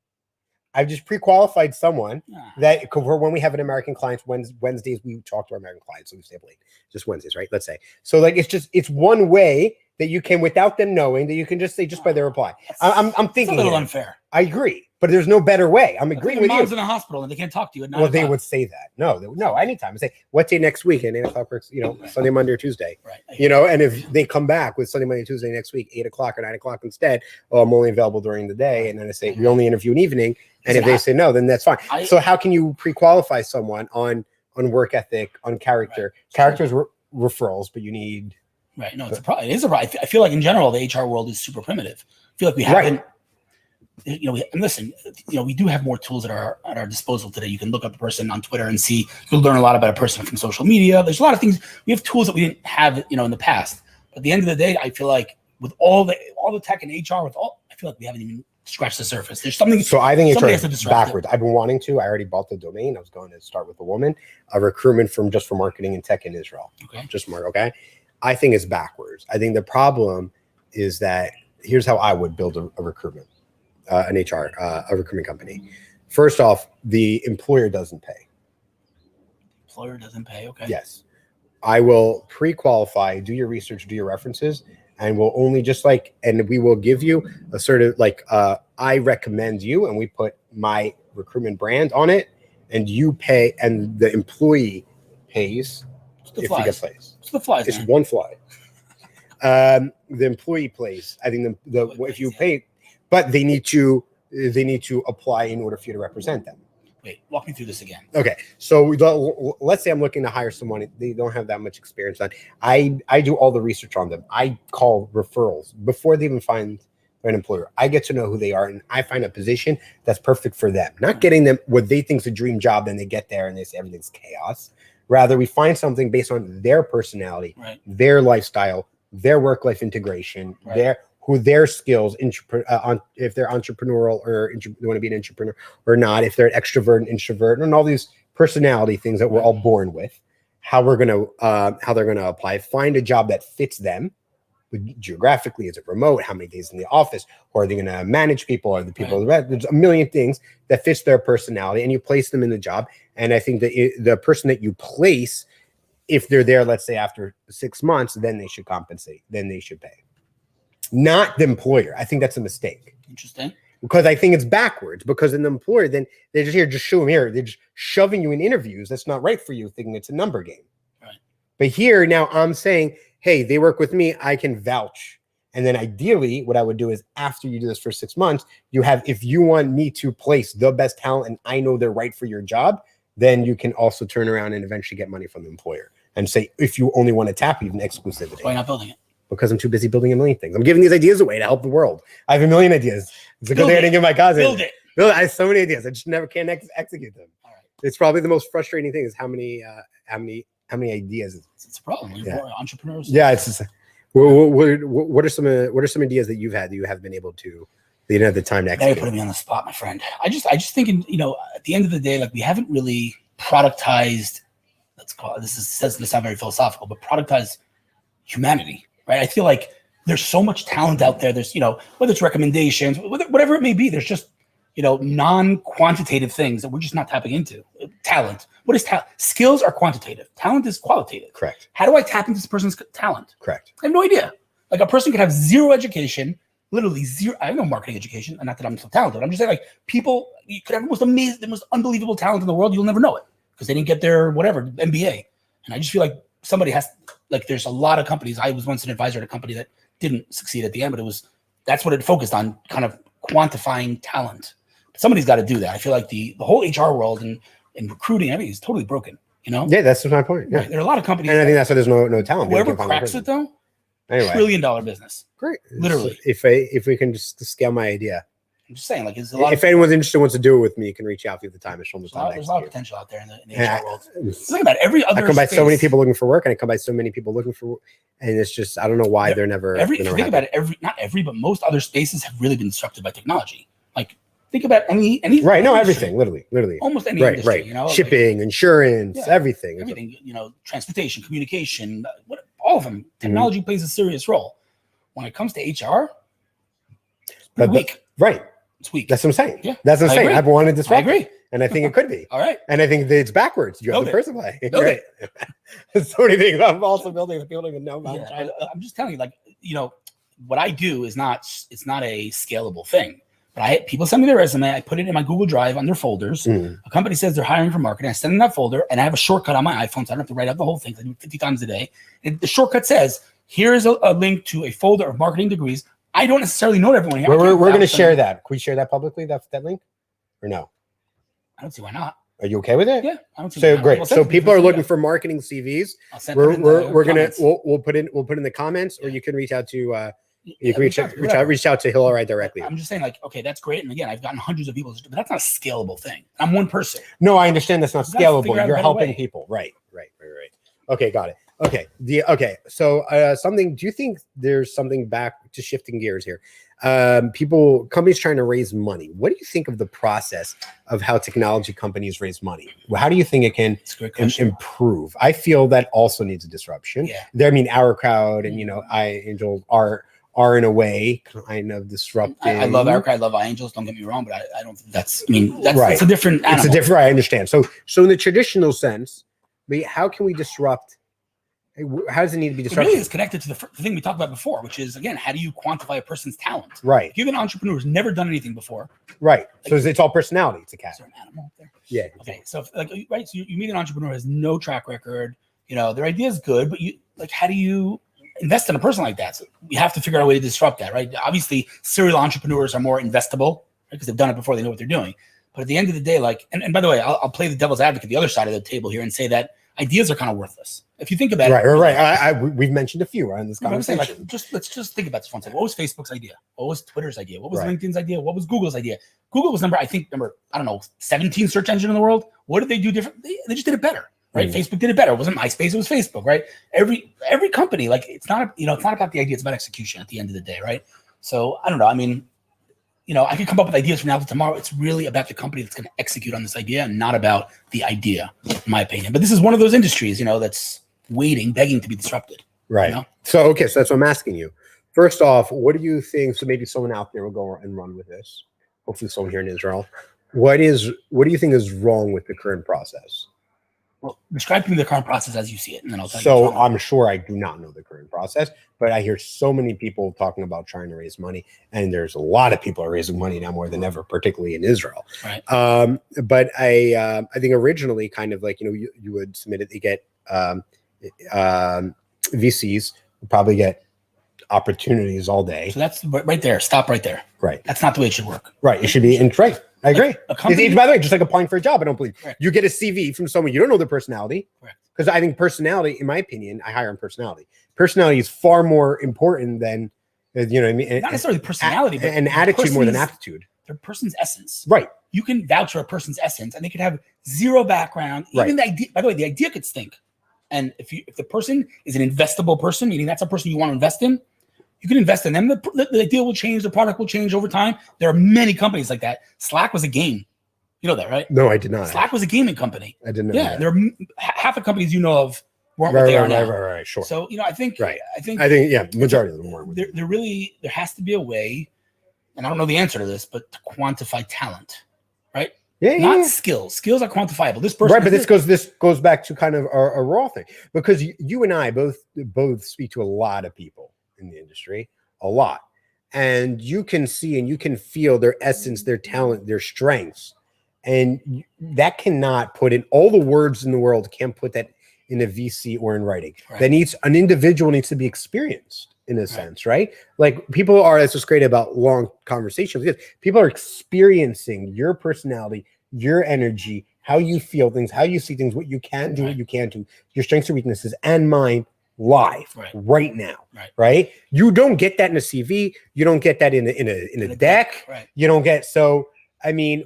I've just pre-qualified someone that when we have an American clients, Wednesdays we talk to our American clients, so we stay up late. Just Wednesdays, right? Let's say. So like it's one way that you can, without them knowing, that you can just say just by their reply. I'm thinking it's a little unfair. I agree, but there's no better way. I'm agreeing with you. Mom's in a hospital and they can't talk to you at 9 Well, they would say that. No, anytime. I say, what day next week? And 8 o'clock works, Sunday, Monday, or Tuesday. Right. And if they come back with Sunday, Monday, Tuesday next week, 8 o'clock or 9 o'clock instead, I'm only available during the day. And then I say, we only interview an evening. And if they say no, then that's fine. So how can you pre-qualify someone on work ethic, on character? Right. Characters referrals, but you need. Right. No, it's a problem. It is a problem. I feel like in general, the HR world is super primitive. I feel like we haven't. And listen, we do have more tools at our disposal today. You can look up the person on Twitter and see. You'll learn a lot about a person from social media. There's a lot of things. We have tools that we didn't have, in the past. But at the end of the day, I feel like with all the tech and HR, I feel like we haven't even scratched the surface. There's something. So I think HR is backwards. I've been wanting to. I already bought the domain. I was going to start with a woman, a recruitment firm just for marketing and tech in Israel. Okay. Just more. Okay. I think it's backwards. I think the problem is that here's how I would build a recruitment. An HR, a recruitment company. First off, the employer doesn't pay. Employer doesn't pay, okay. Yes. I will pre-qualify, do your research, do your references, and we'll only and we will give you a sort of I recommend you, and we put my recruitment brand on it, and you pay, and the employee pays if you get placed. What's the flies? It's one fly. The employee pays. I think if you pay. But they need to apply in order for you to represent them. Wait, walk me through this again. Okay, so let's say I'm looking to hire someone. They don't have that much experience on. I do all the research on them. I call referrals before they even find an employer. I get to know who they are, and I find a position that's perfect for them. Not getting them what they think is a dream job, then they get there and they say everything's chaos. Rather, we find something based on their personality, their lifestyle, their work-life integration, their skills, if they're entrepreneurial or they want to be an entrepreneur or not, if they're an extrovert and introvert, and all these personality things that we're all born with, how they're gonna apply, find a job that fits them. Geographically, is it remote? How many days in the office? Or are they going to manage people? Are the people? There's a million things that fits their personality, and you place them in the job. And I think that the person that you place, if they're there, let's say after 6 months, then they should compensate. Then they should pay. Not the employer. I think that's a mistake. Interesting. Because I think it's backwards. Because in the employer, then they're just show them here. They're just shoving you in interviews. That's not right for you, thinking it's a number game. Right. But here now I'm saying, hey, they work with me. I can vouch. And then ideally, what I would do is after you do this for 6 months, if you want me to place the best talent and I know they're right for your job, then you can also turn around and eventually get money from the employer and say, if you only want to tap even exclusivity. Why not building it? Because I'm too busy building a million things. I'm giving these ideas away to help the world. I have a million ideas. It's a good thing I didn't give my cousin. Build it. I have so many ideas. I just never can execute them. All right. It's probably the most frustrating thing is how many ideas. It's a problem. Entrepreneurs. Yeah, it's. What are some ideas that you've had that you have been able to? That you didn't have the time to execute. Now you're putting me on the spot, my friend. I just thinking, at the end of the day, like we haven't really productized. Let's call it. This doesn't sound very philosophical, but productized humanity, right? I feel like there's so much talent out there. There's, whether it's recommendations, whatever it may be, there's just, non-quantitative things that we're just not tapping into. Talent. What is talent? Skills are quantitative. Talent is qualitative. Correct. How do I tap into this person's talent? Correct. I have no idea. Like a person could have zero education, literally zero. I have no marketing education. Not that I'm so talented. I'm just saying, like, people, you could have the most amazing, the most unbelievable talent in the world. You'll never know it because they didn't get their MBA. And I just feel like somebody has, like, there's a lot of companies. I was once an advisor at a company that didn't succeed at the end, but that's what it focused on, kind of quantifying talent. Somebody's got to do that. I feel like the whole HR world and recruiting, everything is totally broken. Yeah, that's my point. Yeah. Right. There are a lot of companies, and I think that's why there's no talent. Whoever cracks it though, anyway, $1 trillion business. Great, literally. If we can just scale my idea, I'm just saying, like, if anyone's interested, wants to do it with me, you can reach out if you have the time. There's a lot of potential out there in the HR world. Think about every other. I come by so many people looking for work, and I come by so many people looking for, and it's just I don't know why they're never. Think about it, not every, but most other spaces have really been disrupted by technology. Like, think about any right. No, everything, literally, almost any industry. Right. Shipping, insurance, everything. Transportation, communication, all of them. Technology plays a serious role. When it comes to HR, it's weak. Right. It's weak. That's what I'm saying. Yeah. That's what I'm saying. I want to disrupt. I agree. And I think it could be. All right. And I think that it's backwards. You have the person play. Right. So many things. I'm also building that people don't even know about. Yeah, I'm just telling you, like, what I do is it's not a scalable thing. But people send me their resume. I put it in my Google Drive on their folders. A company says they're hiring for marketing. I send them that folder, and I have a shortcut on my iPhone, so I don't have to write out the whole thing. I do it 50 times a day. And the shortcut says, here is a link to a folder of marketing degrees. I don't necessarily know everyone here. We're going to share that. Can we share that publicly, that link? Or no? I don't see why not. Are you okay with it? Yeah, I don't see. So great. So people are looking for marketing CVs. We're gonna we'll put in the comments, or you can reach out to reach out to Hillel directly. I'm just saying, like, okay, that's great. And again, I've gotten hundreds of people, but that's not a scalable thing. I'm one person. No, I understand that's not scalable. You're helping people. Right. Okay, got it. Okay. So do you think there's something back to shifting gears here? Companies trying to raise money. What do you think of the process of how technology companies raise money? How do you think it can improve? I feel that also needs a disruption. Yeah. I mean, our crowd and iAngel are in a way kind of disrupting. I love our crowd. I love iAngels. Don't get me wrong, but I don't think that's right. It's a different animal. It's a different. I understand. So in the traditional sense, how can we disrupt? How does it need to be disrupted? It really is connected to the thing we talked about before, which is, again, how do you quantify a person's talent? Right. If you have an entrepreneur who's never done anything before. Right. So it's all personality. It's a cat. Is there an animal up there? Yeah. Okay. So So you meet an entrepreneur who has no track record. Their idea is good, but how do you invest in a person like that? So you have to figure out a way to disrupt that, right? Obviously, serial entrepreneurs are more investable because they've done it before. They know what they're doing. But at the end of the day, and by the way, I'll play the devil's advocate, the other side of the table here, and say that ideas are kind of worthless. If you think about it. Right. We've mentioned a few in this conversation. Let's just think about this one second. What was Facebook's idea? What was Twitter's idea? What was LinkedIn's idea? What was Google's idea? Google was number 17 search engine in the world. What did they do different? They just did it better, right? Facebook did it better. It wasn't MySpace, it was Facebook, right? Every company, it's not about the idea, it's about execution at the end of the day, right? So I don't know. I mean, I could come up with ideas from now to tomorrow. It's really about the company that's going to execute on this idea and not about the idea, in my opinion. But this is one of those industries, that's begging to be disrupted. Right. So that's what I'm asking you. First off, what do you think? So maybe someone out there will go and run with this. Hopefully someone here in Israel. What do you think is wrong with the current process? Well, describe to me the current process as you see it, and then I'll tell you. So I'm sure I do not know the current process, but I hear so many people talking about trying to raise money, and there's a lot of people are raising money now more than ever, particularly in Israel. Right. But I think originally, kind of like you would submit it, you get VCs probably get opportunities all day. So that's right there. Stop right there. Right. That's not the way it should work. Right. It should be right. I agree. By the way, just like applying for a job, I don't believe. Correct. You get a CV from someone you don't know their personality. Correct. Because I think personality, in my opinion, I hire on personality. Personality is far more important than, Not necessarily personality, but and attitude more than aptitude. their person's essence. Right. You can vouch for a person's essence, and they could have zero background. Even the idea, by the way, the idea could stink. And if the person is an investable person, meaning that's a person you want to invest in, you can invest in them. The idea will change. The product will change over time. There are many companies like that. Slack was a game. You know that, right? No, I did not. Slack was a gaming company. I didn't know. Yeah, that. there are half the companies you know of weren't what they are now. Right. Sure. So I think majority of them weren't. There has to be a way, and I don't know the answer to this, but to quantify talent, right? Not skills. Skills are quantifiable. This person, right? But this goes back to kind of a raw thing, because you and I both speak to a lot of people in the industry, a lot, and you can see and you can feel their essence, their talent, their strengths, and that cannot put in all the words in the world. Can't put that in a VC or in writing. Right. An individual needs to be experienced in a sense, right? Like people are, that's what's great about long conversations, because people are experiencing your personality, your energy, how you feel things, how you see things, what you can do, what you can't do, your strengths and weaknesses, and mine live right now. Right. You don't get that in a CV. You don't get that in a deck. Right. You don't get, so I mean,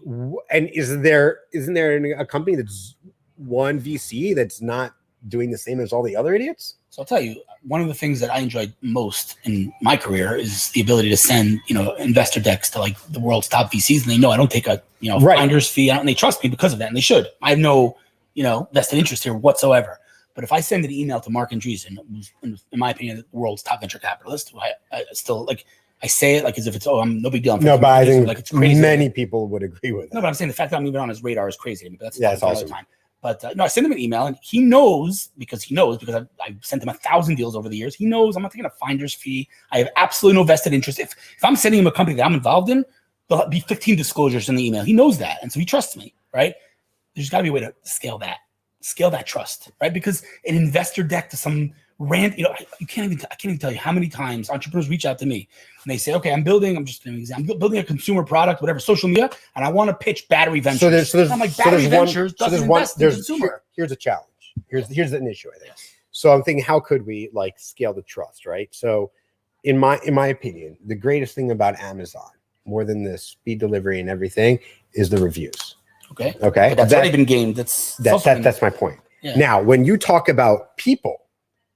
and isn't there a company that's one VC that's not doing the same as all the other idiots? So I'll tell you, one of the things that I enjoyed most in my career is the ability to send, investor decks to like the world's top VCs, and they know I don't take a, finder's fee, and they trust me because of that, and they should. I have no, vested interest here whatsoever. But if I send an email to Mark Andreessen, who's, in my opinion, the world's top venture capitalist, who I still like, I say it like as if it's, I'm no big deal. No, but I think like it's crazy. Many people would agree with that. No, but I'm saying the fact that I'm even on his radar is crazy to me. But that's awesome. Time. But I send him an email, and he knows because I've sent him 1,000 deals over the years. He knows I'm not taking a finder's fee. I have absolutely no vested interest. If I'm sending him a company that I'm involved in, there'll be 15 disclosures in the email. He knows that, and so he trusts me, right? There's got to be a way to scale that trust, right? Because an investor deck to some I can't even tell you how many times entrepreneurs reach out to me and they say, okay, I'm building a consumer product, whatever, social media, and I want to pitch Battery Ventures. I'm like, Battery Ventures doesn't invest in consumer. Here's a challenge. Here's an issue, I think. So I'm thinking, how could we like scale the trust, right? So in my opinion, the greatest thing about Amazon, more than the speed delivery and everything, is the reviews. Okay. But that's already been gamed. That's my point. Yeah. Now, when you talk about people,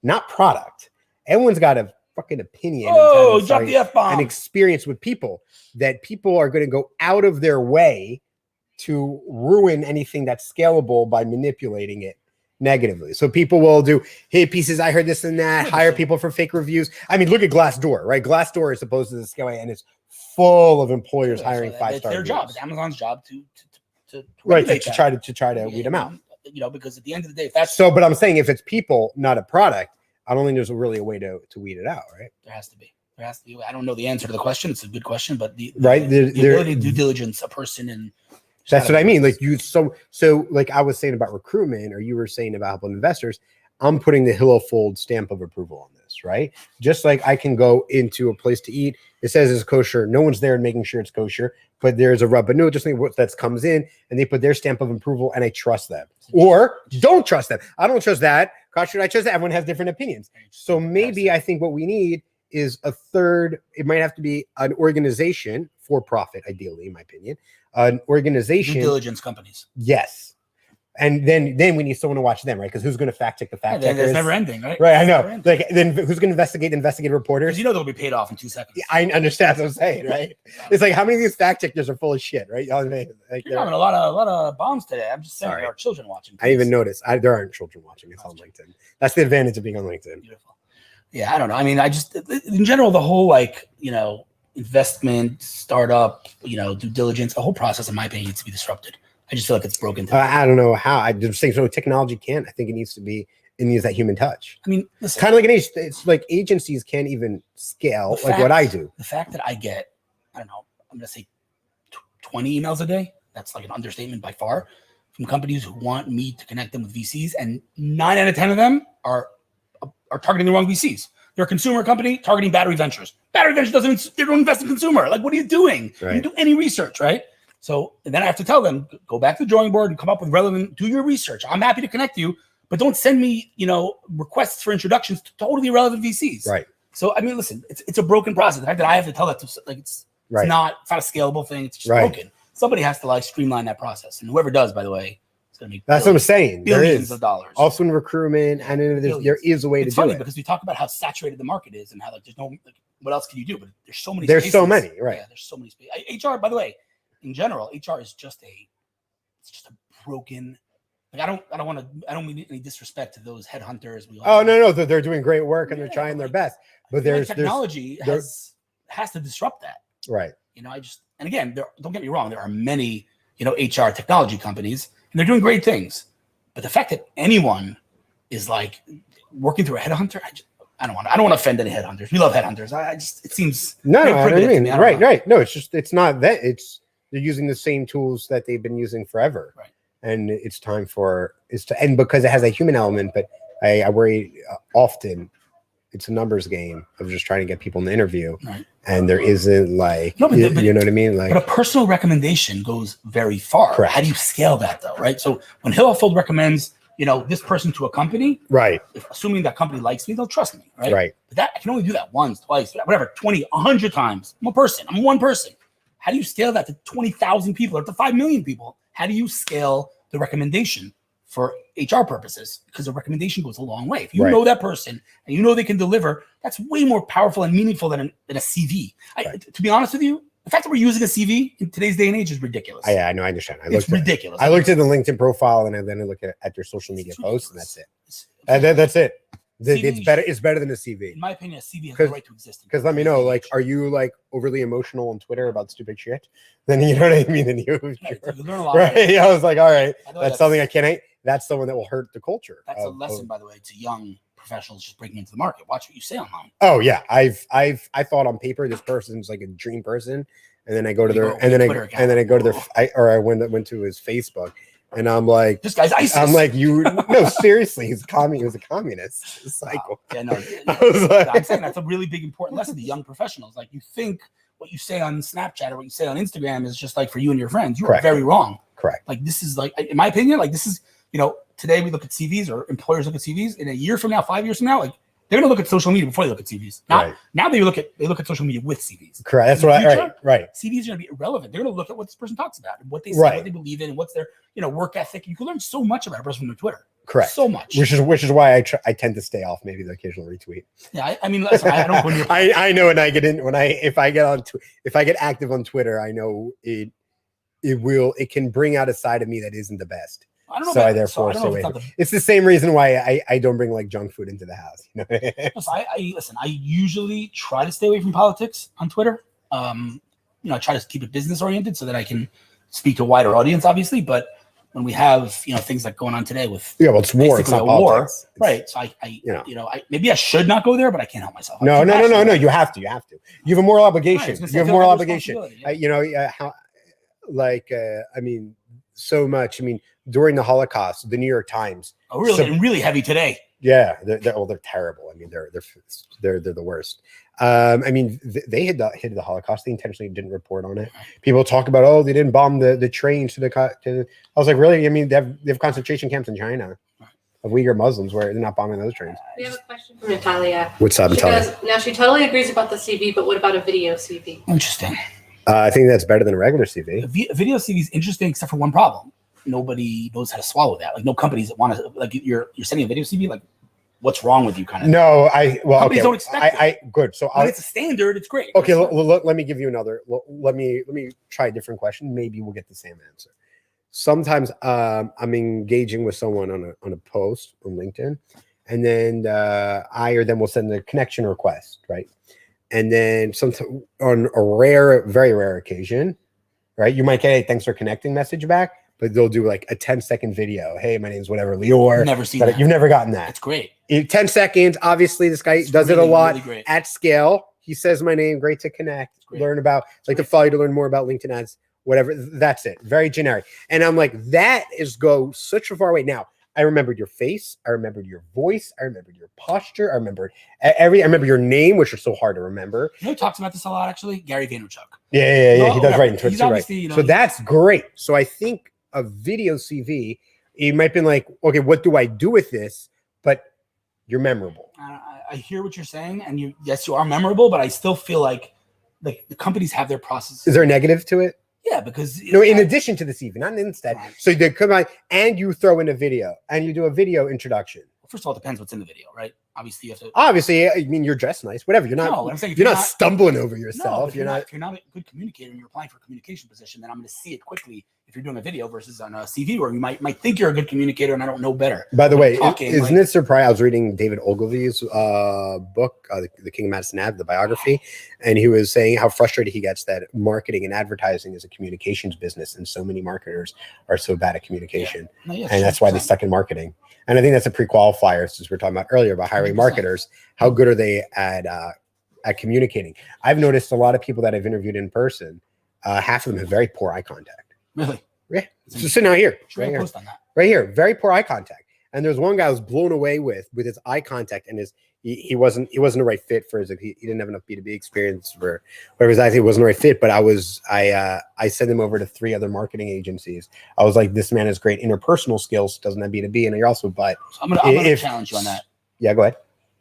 not product, everyone's got a fucking opinion. Drop the F-bomb. An experience with people that people are going to go out of their way to ruin anything that's scalable by manipulating it negatively. So people will do, hey, pieces, I heard this and that, hire people for fake reviews. I mean, look at Glassdoor, right? Glassdoor is supposed to scale, and it's full of employers hiring 5-star. It's their job. It's Amazon's job to try to weed them out. Because at the end of the day, if that's so. But I'm saying, if it's people, not a product, I don't think there's really a way to weed it out, right? There has to be. I don't know the answer to the question. It's a good question, but the ability to due diligence a person, and that's what I mean. Like so like I was saying about recruitment, or you were saying about helping investors. I'm putting the Hillel Fuld stamp of approval on this, right? Just like I can go into a place to eat, it says it's kosher. No one's there and making sure it's kosher, but there's a rub. But no, just think what that comes in, and they put their stamp of approval, and I trust them, or don't trust them. I don't trust that. God, should I trust that? Everyone has different opinions. So maybe I think what we need is a third. It might have to be an organization, for profit, ideally, in my opinion, an organization. Due diligence companies. Yes. And then we need someone to watch them, right? Because who's going to fact check the fact checkers? It's never ending, right? Right, I know. Like, then who's going to investigate reporters? Because they'll be paid off in 2 seconds. I understand what I'm saying, right? It's like, how many of these fact checkers are full of shit, right? You're having a lot of bombs today. I'm just saying, there are children watching. Please. I even noticed there aren't children watching. It's on LinkedIn. That's the advantage of being on LinkedIn. Beautiful. Yeah, I don't know. I mean, in general, the whole investment, startup, due diligence, the whole process, in my opinion, needs to be disrupted. I just feel like it's broken. I don't know how. I just think so. Technology can't. I think it needs that human touch. I mean, listen, kind of like it's like agencies can't even scale like what I do. The fact that I get, I don't know, I'm going to say 20 emails a day. That's like an understatement by far, from companies who want me to connect them with VCs, and 9 out of 10 of them are targeting the wrong VCs. They're a consumer company targeting Battery Ventures. Battery Ventures they don't invest in consumer. Like, what are you doing? Right. You don't do any research, right? So and then I have to tell them, go back to the drawing board and come up with do your research. I'm happy to connect you, but don't send me, requests for introductions to totally irrelevant VCs. Right. So, I mean, listen, it's a broken process. The fact that I have to tell that to, like, it's Right. It's not a scalable thing. It's just Right. broken. Somebody has to like streamline that process, and whoever does, by the way, it's going to make That's what I'm saying. There billions is of dollars. also in recruitment, and there is a way It's to do funny it. because we talk about how saturated the market is and how like there's no like, what else can you do? But there's so many. There's spaces. so many, right? Yeah, there's so many spaces. HR, by the way, in general, HR is just a broken. Like I don't mean any disrespect to those headhunters. No, they're doing great work and they're trying their best. But there's technology has to disrupt that. Right. And again, don't get me wrong, there are many, HR technology companies and they're doing great things. But the fact that anyone is like working through a headhunter, I don't want to offend any headhunters. We love headhunters. It seems right. No, it's not that. They're using the same tools that they've been using forever. Right. And it's time and because it has a human element, but I worry often it's a numbers game of just trying to get people in the interview. Right. And there isn't like, you know what I mean? Like, but a personal recommendation goes very far. Correct. How do you scale that though? Right. So when Hillel Fuld recommends, this person to a company, right. Assuming that company likes me, they'll trust me. Right. Right. But that I can only do that once, twice, whatever, 20, 100 times. I'm one person. How do you scale that to 20,000 people or to 5 million people? How do you scale the recommendation for HR purposes? Because the recommendation goes a long way. If you know that person and you know they can deliver, that's way more powerful and meaningful than a CV. To be honest with you, the fact that we're using a CV in today's day and age is ridiculous. I know. I understand. It's ridiculous. I looked at the LinkedIn profile and then I look at their social media posts, and that's it. That's it. It's better than a CV. In my opinion, a CV has the right to exist. Because let me know, like, are you like overly emotional on Twitter about stupid shit? Then you know what I mean. Then you learn a lot. Right? Yeah, I was like, all right, that's something I can't. That's someone that will hurt the culture. That's a lesson, by the way, to young professionals just breaking into the market. Watch what you say online. Oh yeah, I thought on paper this person's like a dream person, and then I go to their I go to their I went to his Facebook. And I'm like, this guy's ISIS. I'm like, no, seriously, he was a communist. It's psycho. Yeah, no, I'm saying that's a really big, important lesson to young professionals. Like, you think what you say on Snapchat or what you say on Instagram is just like for you and your friends. You are very wrong. Correct. Like, this is like, in my opinion, like this is, today we look at CVs or employers look at CVs. In a year from now, 5 years from now, like they're gonna look at social media before they look at CVs. Now they look at social media with CVs. Correct. That's right. CVs are gonna be irrelevant. They're gonna look at what this person talks about and what they say, what they believe in, and what's their work ethic. You can learn so much about a person from their Twitter. Correct. So much. Which is why I tend to stay off maybe the occasional retweet. Yeah, I mean, listen, I don't. When I know when I get in if I get active on Twitter, I know it can bring out a side of me that isn't the best. I don't know. So I therefore stay away. It's the same reason why I don't bring like junk food into the house. Listen, I usually try to stay away from politics on Twitter. I try to keep it business oriented so that I can speak to a wider audience, obviously. But when we have things like going on today with it's war, it's not politics. Right? So maybe I should not go there, but I can't help myself. No. You have to. You have a moral obligation. You have a moral obligation. So much. I mean, during the Holocaust, the New York Times. Oh, really? Really heavy today. Yeah, they're terrible. I mean, they're the worst. I mean, they hid the Holocaust. They intentionally didn't report on it. People talk about, they didn't bomb the trains to I was like, really? I mean, they have concentration camps in China of Uyghur Muslims where they're not bombing those trains. We have a question from Natalia. What's up, Natalia? Now she totally agrees about the CV, but what about a video CV? Interesting. I think that's better than a regular CV. A video CV is interesting, except for one problem. Nobody knows how to swallow that. Like, no companies that want to, like, you're sending a video CV, like, what's wrong with you, kind of? No, companies don't expect it. Good. So when it's a standard, it's great. Okay, let me give you another. Let me try a different question. Maybe we'll get the same answer. Sometimes I'm engaging with someone on a post on LinkedIn, and then I or them will send a connection request, right? And then sometimes on a very rare occasion, right, you might get a thanks for connecting message back, but they'll do like a 10-second video. Hey, my name's whatever, Lior. Never seen that. You've never gotten that. It's great. In 10 seconds, obviously this guy does it a lot at scale. He says my name, great to connect, learn about, like to follow you to learn more about LinkedIn ads, whatever. That's it. Very generic. And I'm like, that go such a far way. Now, I remembered your face. I remembered your voice. I remembered your posture. I remembered I remember your name, which is so hard to remember. You know who talks about this a lot, actually? Gary Vaynerchuk. Yeah. He does right in Twitter, right? So that's great. So I think a video CV, it might be like, okay, what do I do with this? But you're memorable. I hear what you're saying, and yes, you are memorable, but I still feel like like the companies have their processes. Is there a negative to it? Yeah, because no, in addition to the CV, not instead. Right. So they come out and you throw in a video and you do a video introduction. First of all, it depends what's in the video, right? Obviously, you have to. Obviously, I mean, you're dressed nice, whatever. You're not. No, I'm saying you're not stumbling over yourself. No, if you're not a good communicator and you're applying for a communication position, then I'm going to see it quickly. If you're doing a video versus on a CV, where you might think you're a good communicator and I don't know better. By the way, isn't it surprising? I was reading David Ogilvy's book, the King of Madison Ave, the biography, and he was saying how frustrated he gets that marketing and advertising is a communications business, and so many marketers are so bad at communication, and that's why they stuck in marketing. And I think that's a pre-qualifier, since we were talking about earlier about hiring 100%. Marketers. How good are they at communicating? I've noticed a lot of people that I've interviewed in person, half of them have very poor eye contact. Really? Yeah. So sitting out here, right here, very poor eye contact. And there's one guy I was blown away with his eye contact, and he wasn't the right fit for his. He didn't have enough B2B experience for whatever his eye. He wasn't the right fit. But I sent him over to 3 other marketing agencies. I was like, this man has great interpersonal skills, doesn't have B2B, and you're also. But so I'm gonna challenge you on that. Yeah, go ahead,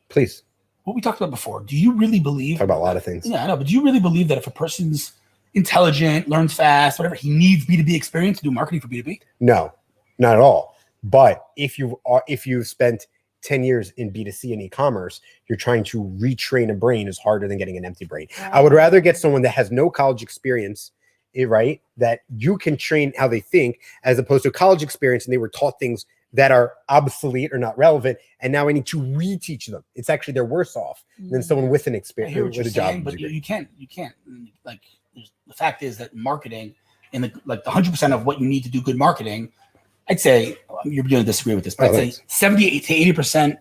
please. What we talked about before. Do you really believe? Talk about a lot of things. Yeah, I know, but do you really believe that if a person's intelligent, learns fast, whatever, he needs B2B experience to do marketing for B2B? No, not at all. But if you've spent 10 years in B2C and e-commerce, you're trying to retrain a brain is harder than getting an empty brain. I would rather get someone that has no college experience, right? That you can train how they think, as opposed to college experience and they were taught things that are obsolete or not relevant, and now I need to reteach them. It's actually, they're worse off than someone with an experience, with a job. But you can't like. The fact is that marketing, in the 100% of what you need to do good marketing, I'd say you're going to disagree with this, but I'd say 70 to 80%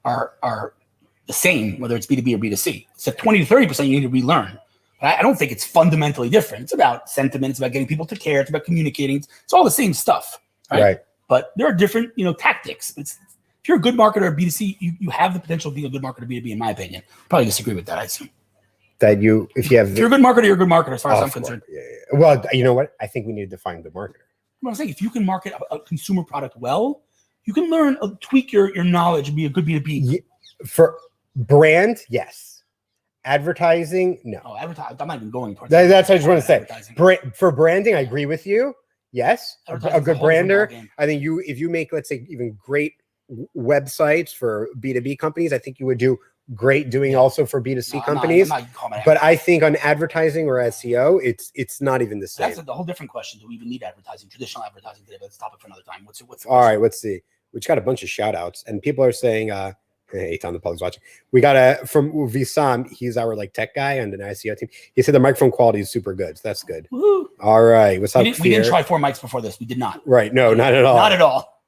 are the same, whether it's B2B or B2C. So 20 to 30% you need to relearn. But I don't think it's fundamentally different. It's about sentiment. It's about getting people to care. It's about communicating. It's all the same stuff, right? But there are different, tactics. If you're a good marketer at B2C, you have the potential to be a good marketer at B2B, in my opinion. Probably disagree with that, I assume. That if you're a good marketer, you're a good marketer, as far as I'm concerned. Yeah. Well, you know what? I think we need to define good marketer. I'm saying, if you can market a consumer product well, you can learn, tweak your knowledge and be a good B2B. Yeah, for brand, yes. Advertising, no. Oh, advertising. I'm not even going towards that. That's what I just want to say. For branding, I agree with you. Yes, a good brander. I think if you make, let's say, even great websites for B2B companies, I think you would do great doing also for B2C companies. But I think on advertising or SEO, it's not even the same. That's a whole different question. Do we even need advertising, traditional advertising today? But let's stop it for another time. What's all right, let's see. We just got a bunch of shout outs, and people are saying, hey, Tom, the public's watching. We got from Visam. He's our tech guy on the SEO team. He said the microphone quality is super good. So that's good. Woo-hoo. All right. What's up? We didn't try 4 mics before this. We did not. Right. No, not at all. Not at all.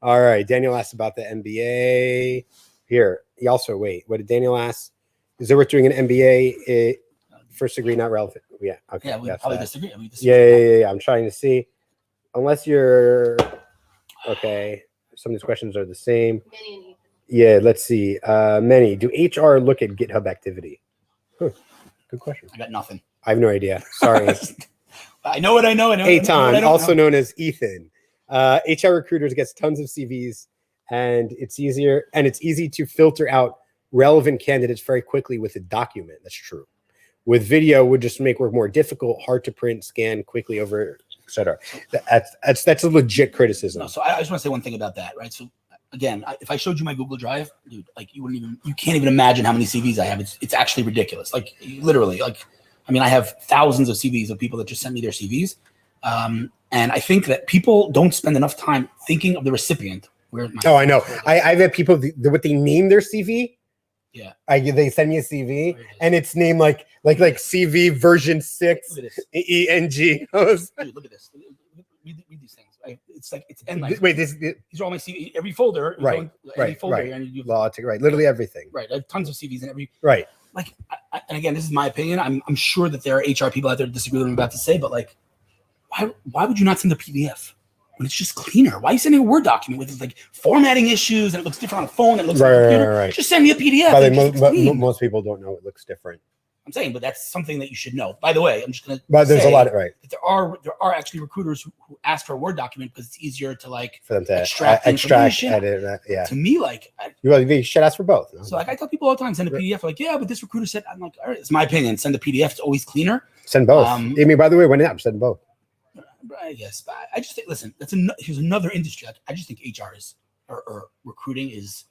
All right. Daniel asked about the MBA. Here. He also, wait, what did Daniel ask? Is it worth doing an MBA? First degree, not relevant. Yeah. Okay. Yeah, we probably disagree. Yeah. I'm trying to see. Unless you're okay. Some of these questions are the same. Yeah, let's see. Many. Do HR look at GitHub activity? Good question. I got nothing. I have no idea. Sorry. I know what I know. Eitan, also known as Ethan. HR recruiters gets tons of CVs, and it's easy to filter out relevant candidates very quickly with a document. That's true. With video, would just make work more difficult, hard to print, scan quickly over, etc. That's a legit criticism. No, so I just want to say one thing about that, right? So again, if I showed you my Google Drive, dude, you can't even imagine how many CVs I have. It's actually ridiculous. Literally, I have thousands of CVs of people that just send me their CVs. And I think that people don't spend enough time thinking of the recipient. I know. I've had people, what they name their CV. Yeah. They send me a CV and it's named like CV version 6 ENG. Dude, look at this. Read these things. Right? It's endless. Wait, these are all my CV. Every folder. Right. Every folder. Right. Here, and you right. Literally everything. Right. I have tons of CVs in every. Right. And again, this is my opinion. I'm sure that there are HR people out there that disagree with what I'm about to say, but why would you not send a PDF when it's just cleaner? Why are you sending a Word document with formatting issues and it looks different on a phone? It looks like a computer. Right. Just send me a PDF. Most people don't know it looks different. I'm saying, but that's something that you should know. By the way, I'm just gonna. But there's a lot of there are actually recruiters who ask for a Word document because it's easier to like for them to extract edit. Yeah. To me, like you should ask for both. So like I tell people all the time, send a PDF. Like, yeah, but this recruiter said, I'm like, all right, it's my opinion. Send a PDF. It's always cleaner. Send both. I mean, by the way, when I'm send both. I guess. But I just think, listen, here's another industry. Like, I just think HR is or recruiting is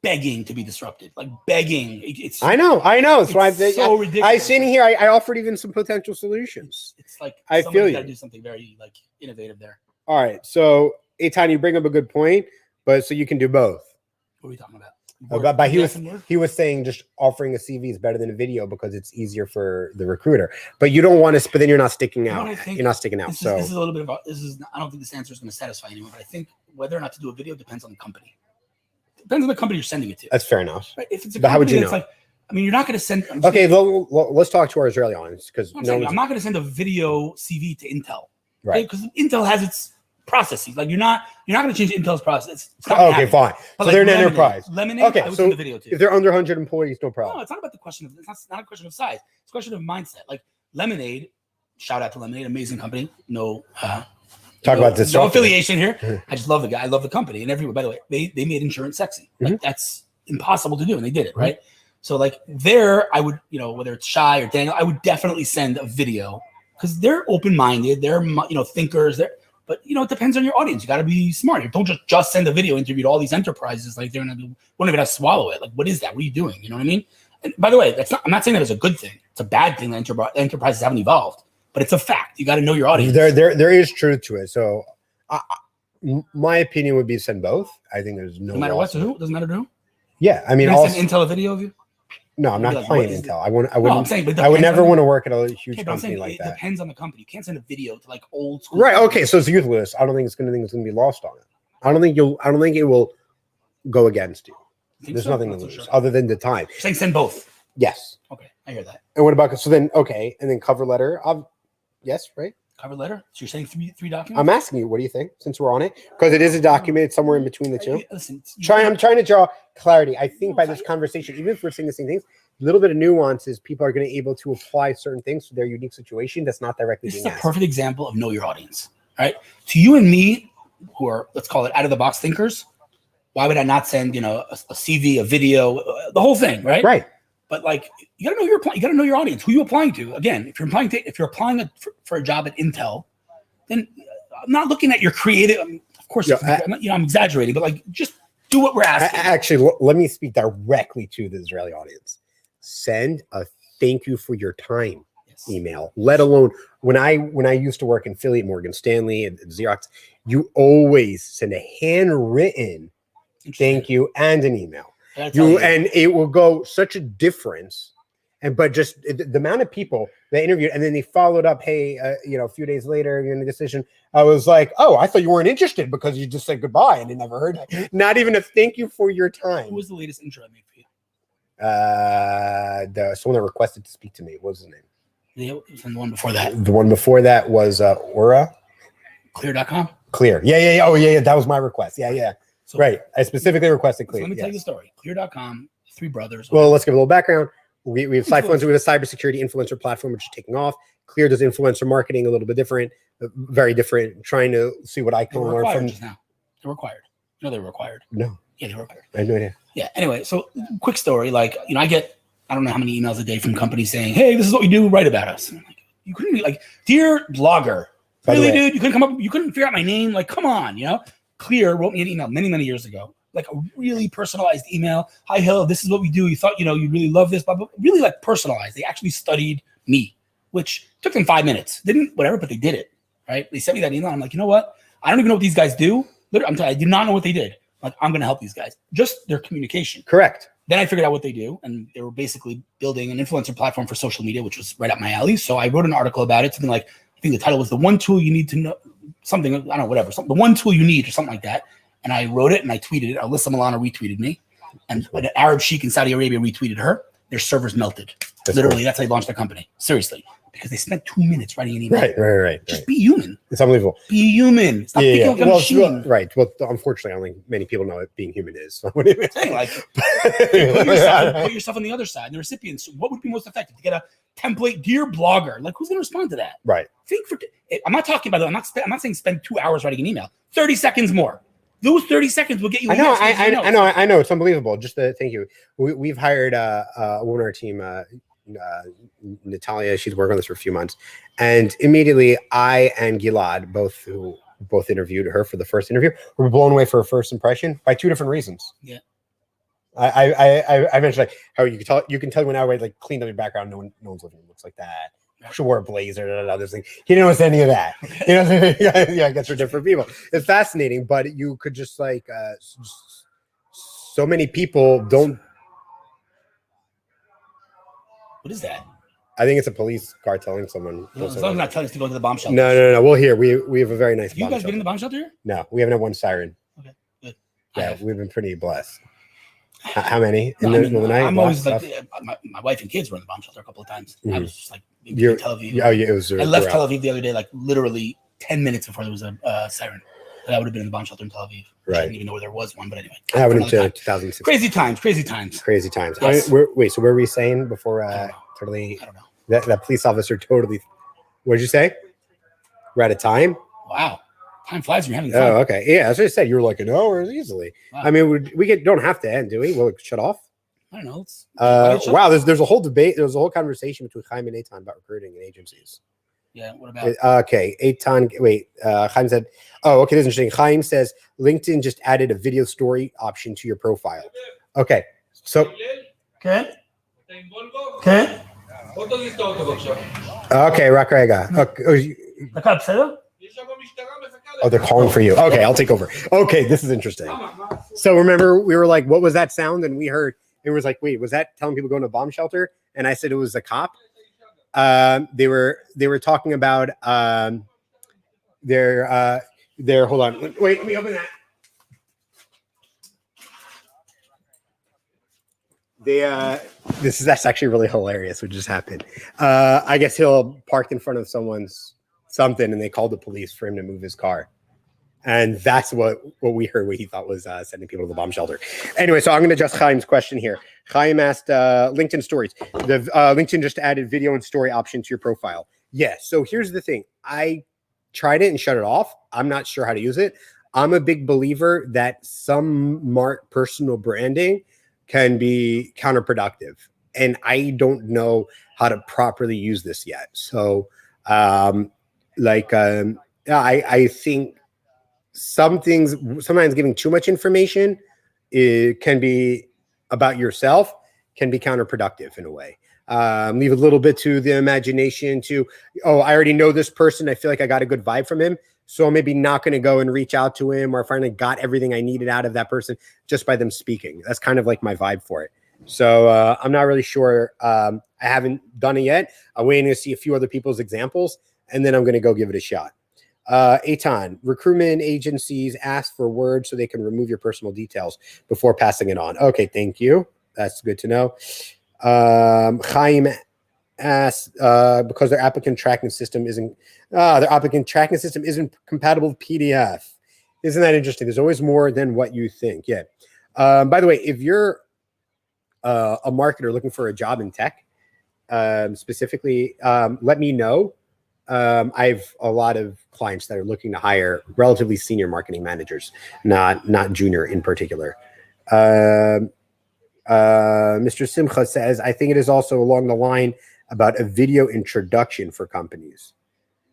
begging to be disrupted, like begging. I know. That's why it's so ridiculous. I sitting here. I offered even some potential solutions. It's like I feel you. Got to do something very like innovative there. All right, so Eitan, you bring up a good point, but so you can do both. What are we talking about? But he was saying just offering a CV is better than a video because it's easier for the recruiter. But you don't want to. But then you're not sticking out. You're not sticking out. This is a little bit of I don't think this answer is going to satisfy anyone. But I think whether or not to do a video depends on the company. Depends on the company you're sending it to. That's fair enough. Right? If it's a but how would you know? Like, I mean, you're not going to send. Okay, let's talk to our Israeli audience because I'm not going to send a video CV to Intel, right? Because Intel has its processes. Like you're not going to change Intel's process. Okay, fine. But so like they're an enterprise. Lemonade. Okay, so the video too. If they're under 100 employees, no problem. No, it's not about the question of. It's not a question of size. It's a question of mindset. Like Lemonade. Shout out to Lemonade, amazing company. About this. No affiliation here. I just love the guy. I love the company and everyone. By the way, they made insurance sexy. Like that's impossible to do, and they did it right. So like there, I would whether it's Shai or Daniel, I would definitely send a video because they're open-minded. They're thinkers. But it depends on your audience. You got to be smart. You don't just send a video interview to all these enterprises. Like they're gonna won't even have to swallow it. Like what is that? What are you doing? You know what I mean? And by the way, I'm not saying that it's a good thing. It's a bad thing that enterprises haven't evolved. But it's a fact. You got to know your audience. There is truth to it. So, my opinion would be send both. I think there's no matter what to who. Doesn't matter to who. Yeah, I mean, send Intel a video of you. No, I'm not playing Intel. I wouldn't. I'm saying, but I would never want to work at a huge company like that. It depends on the company. You can't send a video to like old school. Right. Okay. So it's useless. I don't think it's going to be lost on it. I don't think it will go against you. There's nothing to lose other than the time. You're saying send both. Yes. Okay, I hear that. And what about and then cover letter? Yes, right? Cover letter? So you're saying three documents? I'm asking you, what do you think, since we're on it? Because it is a document, it's somewhere in between the two. Listen, I'm trying to draw clarity. I think by this conversation, even if we're saying the same things, a little bit of nuances, people are going to be able to apply certain things to their unique situation that's not directly being asked. This is a perfect example of know your audience, right? To you and me, who are, let's call it out-of-the-box thinkers, why would I not send, a CV, a video, the whole thing, right? Right. But like, you gotta know your audience. Who are you applying to? Again, if you're applying for a job at Intel, then I'm not looking at your creative. Of course, I'm exaggerating, but like, just do what we're asking. Actually, let me speak directly to the Israeli audience. Send a thank you for your time email. Let alone when I used to work in Philly, Morgan Stanley, and Xerox, you always send a handwritten thank you and an email. And it will go such a difference. But just the amount of people they interviewed, and then they followed up, hey, a few days later in the decision, I was like, oh, I thought you weren't interested because you just said goodbye and I never heard that. Not even a thank you for your time. Who was the latest intro I made for you? Someone that requested to speak to me. What was his name? The one before that. The one before that was Aura. Clear.com. Clear. Yeah. Oh, yeah. That was my request. Yeah. So, right. I specifically requested Clear. So let me tell you the story. Clear.com, three brothers. Well, let's give a little background. We have Cyfluencer with a cybersecurity influencer platform, which is taking off. Clear does influencer marketing a little bit different, very different. Trying to see what I can learn from. Now. They're required. They were required. No. Yeah, they were required. I had no idea. Yeah. Anyway, so quick story. Like, I get, I don't know how many emails a day from companies saying, hey, this is what we do. Write about us. And I'm like, you couldn't be like, dear blogger. Really, dude? You couldn't figure out my name? Like, come on, Clear wrote me an email many, many years ago, like a really personalized email. Hi, Hillel, this is what we do. You thought, you'd really love this, blah, blah, really like personalized. They actually studied me, which took them 5 minutes. Didn't whatever, but they did it, right? They sent me that email. I'm like, you know what? I don't even know what these guys do. Literally, I did not know what they did. Like, I'm going to help these guys. Just their communication. Correct. Then I figured out what they do, and they were basically building an influencer platform for social media, which was right up my alley. So I wrote an article about it, something like, I think the title was "The One Tool You Need to Know," something, I don't know, whatever, the one tool you need or something like that. And I wrote it and I tweeted it. Alyssa Milano retweeted me, and an Arab sheik in Saudi Arabia retweeted her. Their servers melted. Literally, that's how they launched their company. Seriously. because they spent 2 minutes writing an email. Right. Just be human. It's unbelievable. Be human. Stop thinking like a machine. Right. Well, unfortunately, I don't think many people know what being human is. So what do you saying? Like, put yourself on the other side. The recipients, what would be most effective? To get a template, dear blogger. Like, who's going to respond to that? Right. I'm not talking about. I'm not saying spend 2 hours writing an email. 30 seconds more. Those 30 seconds will get you. I know. It's unbelievable. Just to thank you. We've hired a woman on our team, Natalia. She's working on this for a few months, and immediately I and Gilad, both interviewed her for the first interview, were blown away for her first impression by 2 different reasons. Yeah. I mentioned like how you can tell when I like cleaned up your background. No one's living looks like that. She wore a blazer. This thing. He didn't notice any of that. You know, yeah, I guess for different people. It's fascinating, but you could just like so many people don't. What is that? I think it's a police car telling someone. As long as not telling us to go to the bomb shelter. No. Well, here we have a very nice. Have you guys been in the bomb shelter? No, we haven't had one siren. Okay, good. Yeah, we've been pretty blessed. How many? In the night? I'm always like, my wife and kids were in the bomb shelter a couple of times. Mm-hmm. I was just like, in Tel Aviv. Oh, yeah, it was. I left Tel Aviv the other day, like literally 10 minutes before there was a siren. I would have been in the bomb shelter in Tel Aviv. Right. I didn't even know where there was one, but anyway. I went into 2006. Crazy times. Yes. Wait, so what were we saying before? Totally. I don't know. That police officer totally. What did you say? We're out of time. Wow. Time flies when you're having fun. Oh, okay. Yeah, as I said, you were like an hour easily. Wow. I mean, don't have to end, do we? Will it shut off? I don't know. Wow, there's a whole debate. There's a whole conversation between Chaim and Eitan about recruiting and agencies. Yeah, what about? Okay, Eitan. Wait, Chaim said, "Oh, okay, this is interesting." Chaim says LinkedIn just added a video story option to your profile. Okay, so. Okay. Okay, רק רגע. Oh, they're calling for you. Okay, I'll take over. Okay, this is interesting. So remember, we were like, what was that sound? And we heard, it was like, wait, was that telling people going to a bomb shelter? And I said it was a cop. They were talking about their hold on. Wait, let me open that. That's actually really hilarious what just happened. I guess Hillel parked in front of someone's something and they called the police for him to move his car. And that's what we heard, what he thought was sending people to the bomb shelter. Anyway, so I'm going to adjust Chaim's question here. Chaim asked LinkedIn stories. The LinkedIn just added video and story option to your profile. Yes. So here's the thing. I tried it and shut it off. I'm not sure how to use it. I'm a big believer that some personal branding can be counterproductive. And I don't know how to properly use this yet. So I think some things, sometimes giving too much information, it can be about yourself, can be counterproductive in a way. Leave a little bit to the imagination to, oh, I already know this person. I feel like I got a good vibe from him. So I'm maybe not going to go and reach out to him, or finally got everything I needed out of that person just by them speaking. That's kind of like my vibe for it. So I'm not really sure. I haven't done it yet. I'm waiting to see a few other people's examples, and then I'm going to go give it a shot. Eitan, recruitment agencies ask for words so they can remove your personal details before passing it on. Okay, thank you. That's good to know. Chaim asks because their applicant tracking system isn't compatible with PDF. Isn't that interesting? There's always more than what you think. Yeah. By the way, if you're a marketer looking for a job in tech, specifically, let me know. I have a lot of clients that are looking to hire relatively senior marketing managers, not junior in particular. Mr. Simcha says, I think it is also along the line about a video introduction for companies.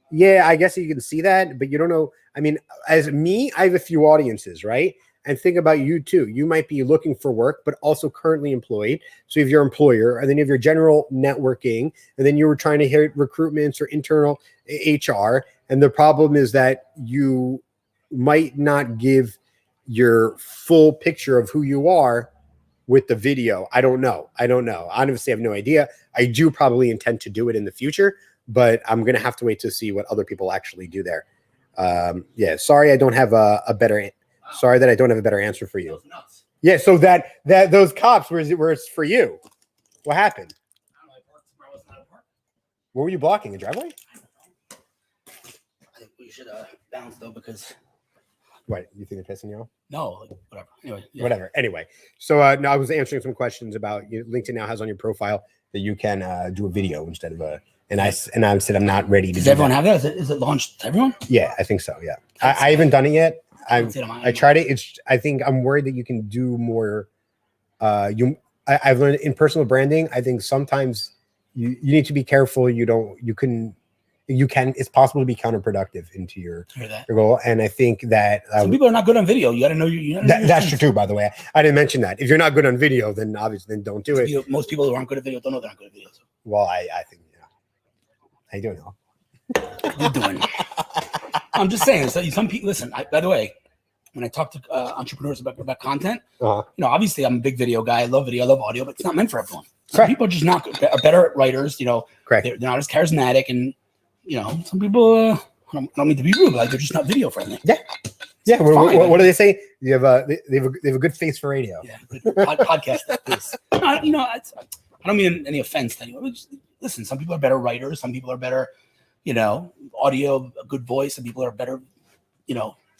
Yeah, I guess you can see that, but you don't know. I mean, as me, I have a few audiences, right? And think about you too. You might be looking for work, but also currently employed. So you have your employer, and then you have your general networking, and then you were trying to hit recruitments or internal HR. And the problem is that you might not give your full picture of who you are with the video. I don't know. I honestly have no idea. I do probably intend to do it in the future, but I'm going to have to wait to see what other people actually do there. Yeah, sorry, I don't have a better. Sorry that I don't have a better answer for you. Yeah, so that those cops were it's for you. What happened? What were you blocking? A driveway? I think we should bounce though because. What, you think they're pissing you off? No, like, whatever. Anyway, yeah. Whatever. Anyway, so now I was answering some questions about LinkedIn now has on your profile that you can do a video instead of a. And I said I'm not ready to. Does everyone have that? Is it launched to everyone? Yeah, I think so. Yeah, I haven't done it yet. I tried it. I think I'm worried that you can do more. I've learned in personal branding. I think sometimes you need to be careful. It's possible to be counterproductive into your goal. And I think that some people are not good on video. You got to know that's true too, by the way. I didn't mention that. If you're not good on video, then obviously don't do it. Most people who aren't good at video don't know they're not good at video. So. Well, I think, I do know. You're doing. I'm just saying. So some people listen. By the way, when I talk to entrepreneurs about content, obviously I'm a big video guy. I love video. I love audio, but it's not meant for everyone. Some people are just not good, are better writers. Correct. They're not as charismatic, and some people. I don't mean to be rude, but like they're just not video friendly. Yeah. Yeah. What do they say? They have a good face for radio. Yeah. Podcast face. I don't mean any offense to anyone. Listen, some people are better writers. Some people are better, audio, a good voice. Some people are better,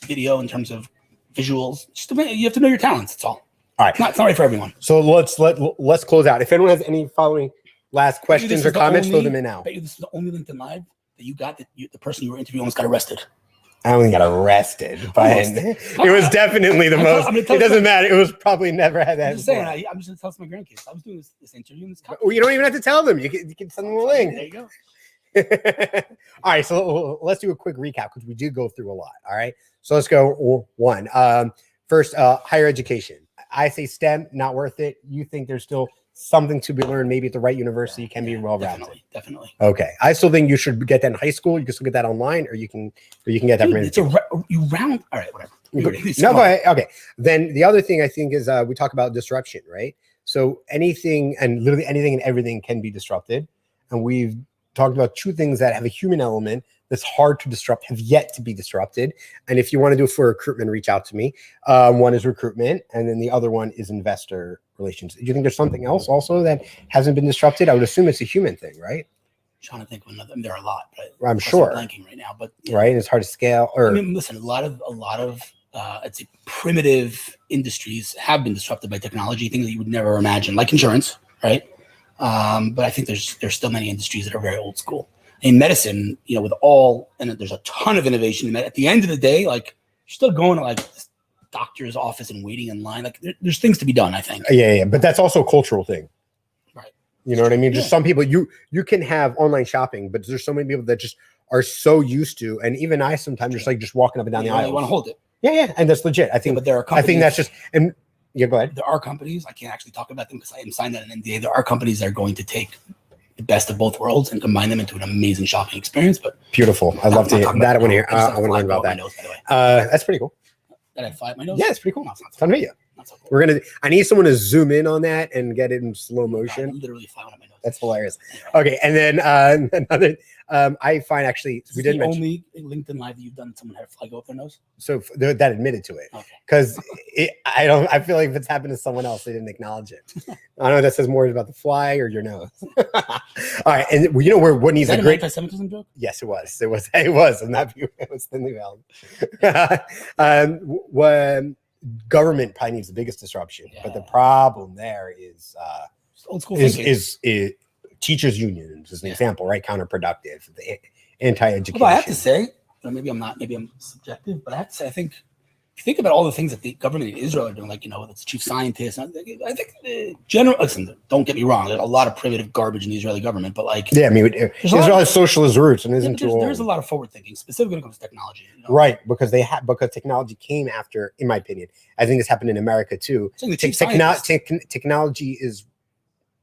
video in terms of visuals. You have to know your talents. That's all. All right. It's not right for everyone. So let's close out. If anyone has any following last questions or comments, throw them in now. I bet you this is the only LinkedIn Live that you got that the person you were interviewing almost got arrested. I only got arrested, but it was definitely the most. It doesn't matter. It was probably never had that. I'm just saying. I'm just going to tell my grandkids. I was doing this interview in this. Well, you don't even have to tell them. You can send them a link. There you go. All right, so let's do a quick recap because we did go through a lot. All right, so let's go one. First, higher education. I say STEM, not worth it. You think there's still something to be learned, maybe at the right university, can be well-rounded. Definitely. Okay, I still think you should get that in high school. You can still get that online, or you can get that. You round. All right, whatever. No, but okay. Then the other thing I think is we talk about disruption, right? So anything and literally anything and everything can be disrupted, and we've talked about two things that have a human element that's hard to disrupt, have yet to be disrupted. And if you want to do it for recruitment, reach out to me. One is recruitment, and then the other one is investor relations. Do you think there's something else also that hasn't been disrupted? I would assume it's a human thing, right? I'm trying to think of another. There are a lot, but I'm sure. I'm blanking right now, but right, and it's hard to scale. Or listen, a lot of I'd say primitive industries have been disrupted by technology, things that you would never imagine, like insurance, right? But I think there's still many industries that are very old school. In medicine, and there's a ton of innovation. At the end of the day, like you're still going to like this doctor's office and waiting in line. Like there's things to be done, I think. Yeah. But that's also a cultural thing. Right. You know what I mean? Just some people, you can have online shopping, but there's so many people that just are so used to, and even I sometimes just walking up and down the aisle. You want to hold it. Yeah. And that's legit. I think, but there are companies, I think that's just, and yeah, go ahead. There are companies, I can't actually talk about them because I am signed on an NDA. There are companies that are going to take the best of both worlds and combine them into an amazing shopping experience. But beautiful. I'd love to hear that. I want to hear. I want to learn about that. Nose, by the way. That's pretty cool. That I fly my nose? Yeah, it's pretty cool. No, it's not so fun video. Not so cool. I need someone to zoom in on that and get it in slow motion. I literally fly one of my nose. That's hilarious. Okay, and then another. I find actually we didn't mention only LinkedIn Live that you've done someone had a fly go up their nose. So that admitted to it, because I feel like if it's happened to someone else, they didn't acknowledge it. I don't know if that says more about the fly or your nose. All right, and where what needs a great anti-Semitism joke? Yes, it was. It was, and that it was thinly veiled. Government probably needs the biggest disruption, but the problem there is old school is teachers unions as an example, right? Counterproductive, the anti-education. Well, I have to say, maybe I'm subjective, but I have to say, I think if you think about all the things that the government in Israel are doing, like, it's chief scientists, I think the general, listen, don't get me wrong, there's a lot of primitive garbage in the Israeli government, but Israel has socialist roots and isn't too old. There's a lot of forward thinking, specifically when it comes to technology. Right, because because technology came after, in my opinion, I think this happened in America too. Technology is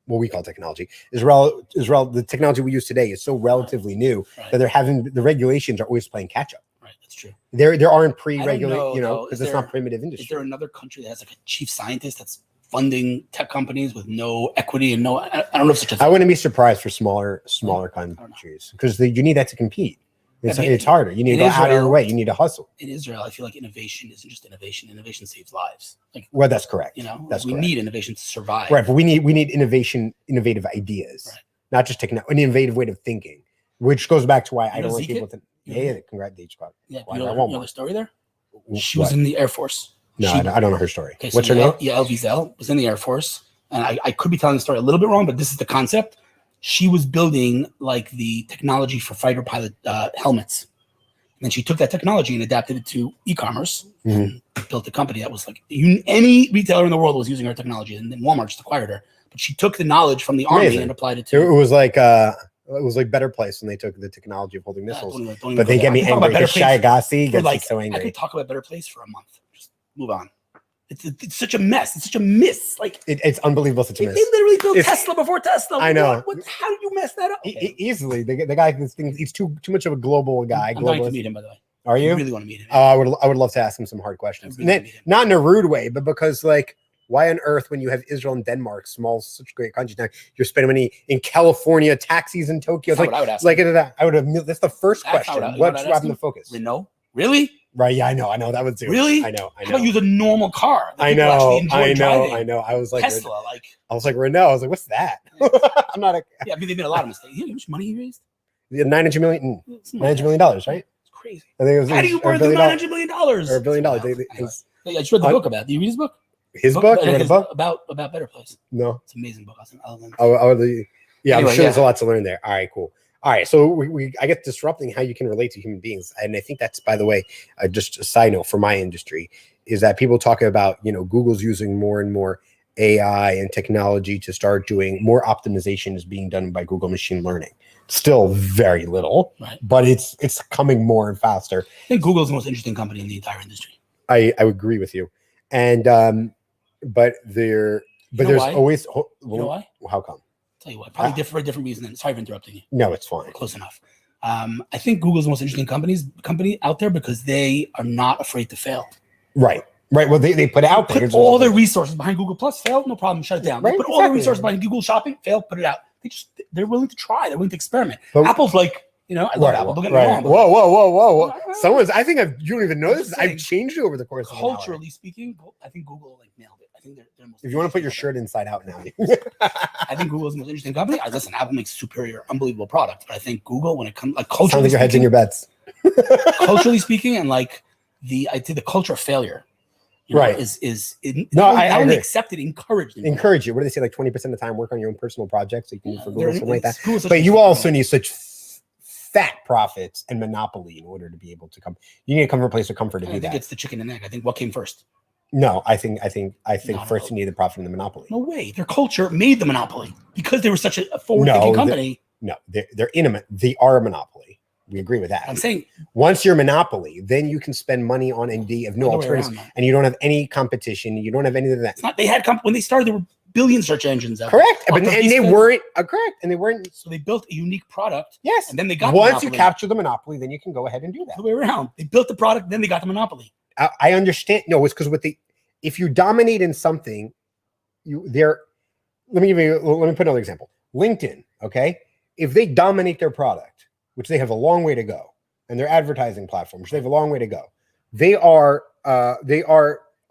what we call technology the technology we use today is so relatively new that the regulations are always playing catch up. Right, that's true. There aren't pre-regulated, because it's not primitive industry. Is there another country that has like a chief scientist that's funding tech companies with no equity and no? I don't know if such a thing. I wouldn't be surprised for smaller countries because you need that to compete. It's harder. You need to go out of your way. You need to hustle. In Israel, I feel like innovation isn't just innovation. Innovation saves lives. Well, that's correct. We need innovation to survive. Right, but we need innovative ideas, not just an innovative way of thinking. Which goes back to why I You know don't like Zeke? people to. Yeah, congrats, H Club. Yeah, Why you do I know, want you know more? the story there? She What? was in the Air Force. No, I don't know her story. Okay, so What's her name? Yael Wiesel was in the Air Force, and I could be telling the story a little bit wrong, but this is the concept. She was building like the technology for fighter pilot helmets. And then she took that technology and adapted it to e-commerce and built a company that was like any retailer in the world was using her technology, and then Walmart just acquired her. But she took the knowledge from the army and applied it to. It was like Better Place when they took the technology of holding missiles. But they get me angry because Shai Agassi gets me so angry. I could talk about Better Place for a month. Just move on. It's such a mess. It's such a miss. Like it's unbelievable. Such a miss. They literally built Tesla before Tesla. I know. How did you mess that up? Easily. The guy. This thing. He's too much of a global guy. I'm going to meet him, by the way. Are you? I really want to meet him. I would love to ask him some hard questions. Not in a rude way, but because like, why on earth, when you have Israel and Denmark, such great countries now, you're spending money in California, taxis in Tokyo? That's what I would ask. That's the first question. What's grabbing the focus? Renault? Really? Right? Yeah, I know that would do. Really? I know. How about use a normal car? I know. I was like Tesla. I was like Renault. I was like, what's that? I'm not a. Yeah, I mean they made a lot of mistakes. You know how much money he raised? $900 million, right? Crazy. I think it was. How do you worth $900 million? Or $1 billion? I just read the book about it. Do you read his book? His book? You read a book about Better Place? No, it's an amazing book. Yeah, I'm sure there's a lot to learn there. All right, cool. All right, so I get disrupting how you can relate to human beings, and I think that's, by the way, just a side note for my industry is that people talk about Google's using more and more AI and technology to start doing more optimization is being done by Google machine learning. Still very little, right? But it's coming more and faster. I think Google's the most interesting company in the entire industry. I would agree with you, and but there's always. You know why? How come? I'll tell you what. Probably for a different reason. Sorry for interrupting you. No, it's fine. Close enough. I think Google's the most interesting company out there because they are not afraid to fail. Right. Well, they put out there. Put all their resources behind Google Plus. Fail, no problem. Shut it down. Right, they put all their resources behind Google Shopping. Fail, put it out. They're willing to try. They're willing to experiment. But Apple's like, I love Apple. Don't get me wrong. Whoa. You don't even know this. I've changed it over the course of culturally speaking. I think Google nailed it. I think they're most. If you want to put your shirt inside out now, I think Google is the most interesting company. Listen, Apple makes superior, unbelievable products, but I think Google, when it comes like culturally, sounds like you're hedging your bets. Culturally speaking, and I'd say the culture of failure. Right. I only accept it, encourage them. Encourage you. What do they say? Like 20% of the time, work on your own personal projects so you can use for Google, something like that. But you also need such fat profits and monopoly in order to be able to come. You need to come from a place of comfort to do that. I think it's the chicken and egg. I think what came first. No, I think first you need the profit and the monopoly. No way. Their culture made the monopoly because they were such a forward-thinking company. They're intimate. They are a monopoly. We agree with that. I'm saying once you're a monopoly, then you can spend money on ND of no alternatives, and you don't have any competition. You don't have any of that. It's not. They had when they started, there were billion search engines out. Correct, and they weren't correct, and they weren't. So they built a unique product. Yes, and then they got once you capture the monopoly, then you can go ahead and do that. The way around. They built the product, then they got the monopoly. I understand. No, it's because if you dominate in something, let me put another example. LinkedIn, okay? If they dominate their product, which they have a long way to go, and their advertising platform, which they have a long way to go, they are a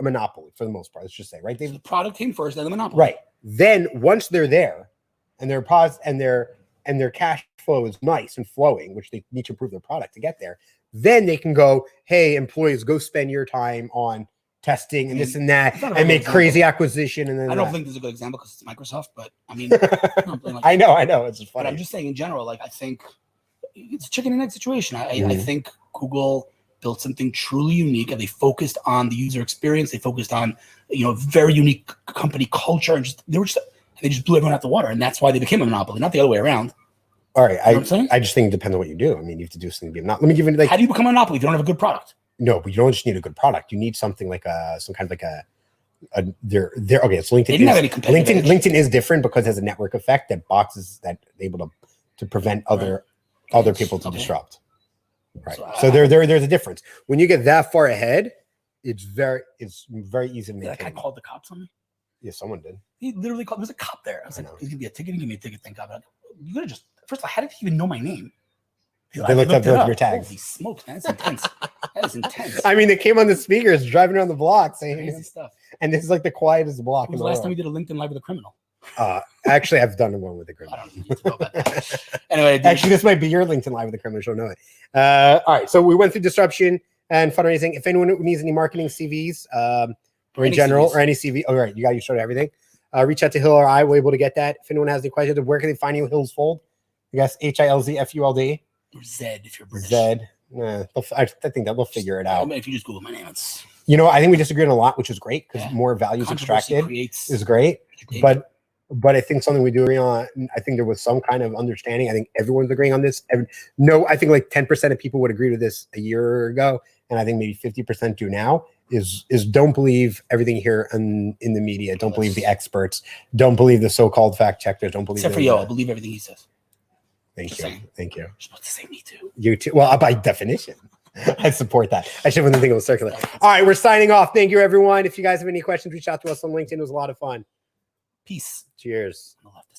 monopoly for the most part. Let's just say, right? So the product came first, then the monopoly. Right. Then once they're there, and their cash flow is nice and flowing, which they need to improve their product to get there, then they can go, hey, employees, go spend your time on testing and this and that, and make crazy acquisition. And then I don't think this is a good example because it's Microsoft, but I mean, I know it's funny. But I'm just saying in general, I think it's a chicken and egg situation. I think Google built something truly unique, and they focused on the user experience. They focused on very unique company culture, and they just blew everyone out the water, and that's why they became a monopoly, not the other way around. All right, I just think it depends on what you do. I mean, you have to do something to be a monopoly. Let me give you how do you become a monopoly if you don't have a good product? No, but you don't just need a good product. You need something like some kind of like okay. So LinkedIn is different because it has a network effect that boxes that able to prevent other people to disrupt. Right. So there's a difference. When you get that far ahead, it's very easy to make. That guy called the cops on me. Yeah, someone did. He literally called. There's a cop there. I was like, "He's gonna be a ticket. Give me a ticket." Thank God. You gotta just first of all, how did he even know my name? They looked up your tags. Holy smokes, man! That's intense. That is intense. I mean, they came on the speakers driving around the block saying crazy stuff. And this is like the quietest block. When was the last time we did a LinkedIn Live with a criminal? Actually, I've done one with the criminal. I don't need to know about that. Anyway, actually, this might be your LinkedIn Live with the criminal. Don't know it. All right, so we went through disruption and fundraising. If anyone needs any marketing CVs, or in general, CVs. or any CV, all right, you showed everything. Reach out to Hillel or I. We're able to get that. If anyone has any questions, where can they find you? Hill's Fuld. I guess HILZFULD. Or Zed if you're British. Zed. I think that we'll figure it out. If you just Google my name, it's I think we disagree on a lot, which is great because more values extracted is great. But I think something we do agree on. I think there was some kind of understanding. I think everyone's agreeing on this. I think like 10% of people would agree with this a year ago, and I think maybe 50% do now. Is don't believe everything here in the media. Don't believe the experts. Don't believe the so-called fact checkers. Don't believe. Except for Yo, I believe everything he says. Thank you. Thank you. You're supposed to say me too. You too. Well, by definition, I support that. I should have think it was circular. All right, we're signing off. Thank you, everyone. If you guys have any questions, reach out to us on LinkedIn. It was a lot of fun. Peace. Cheers. On the left.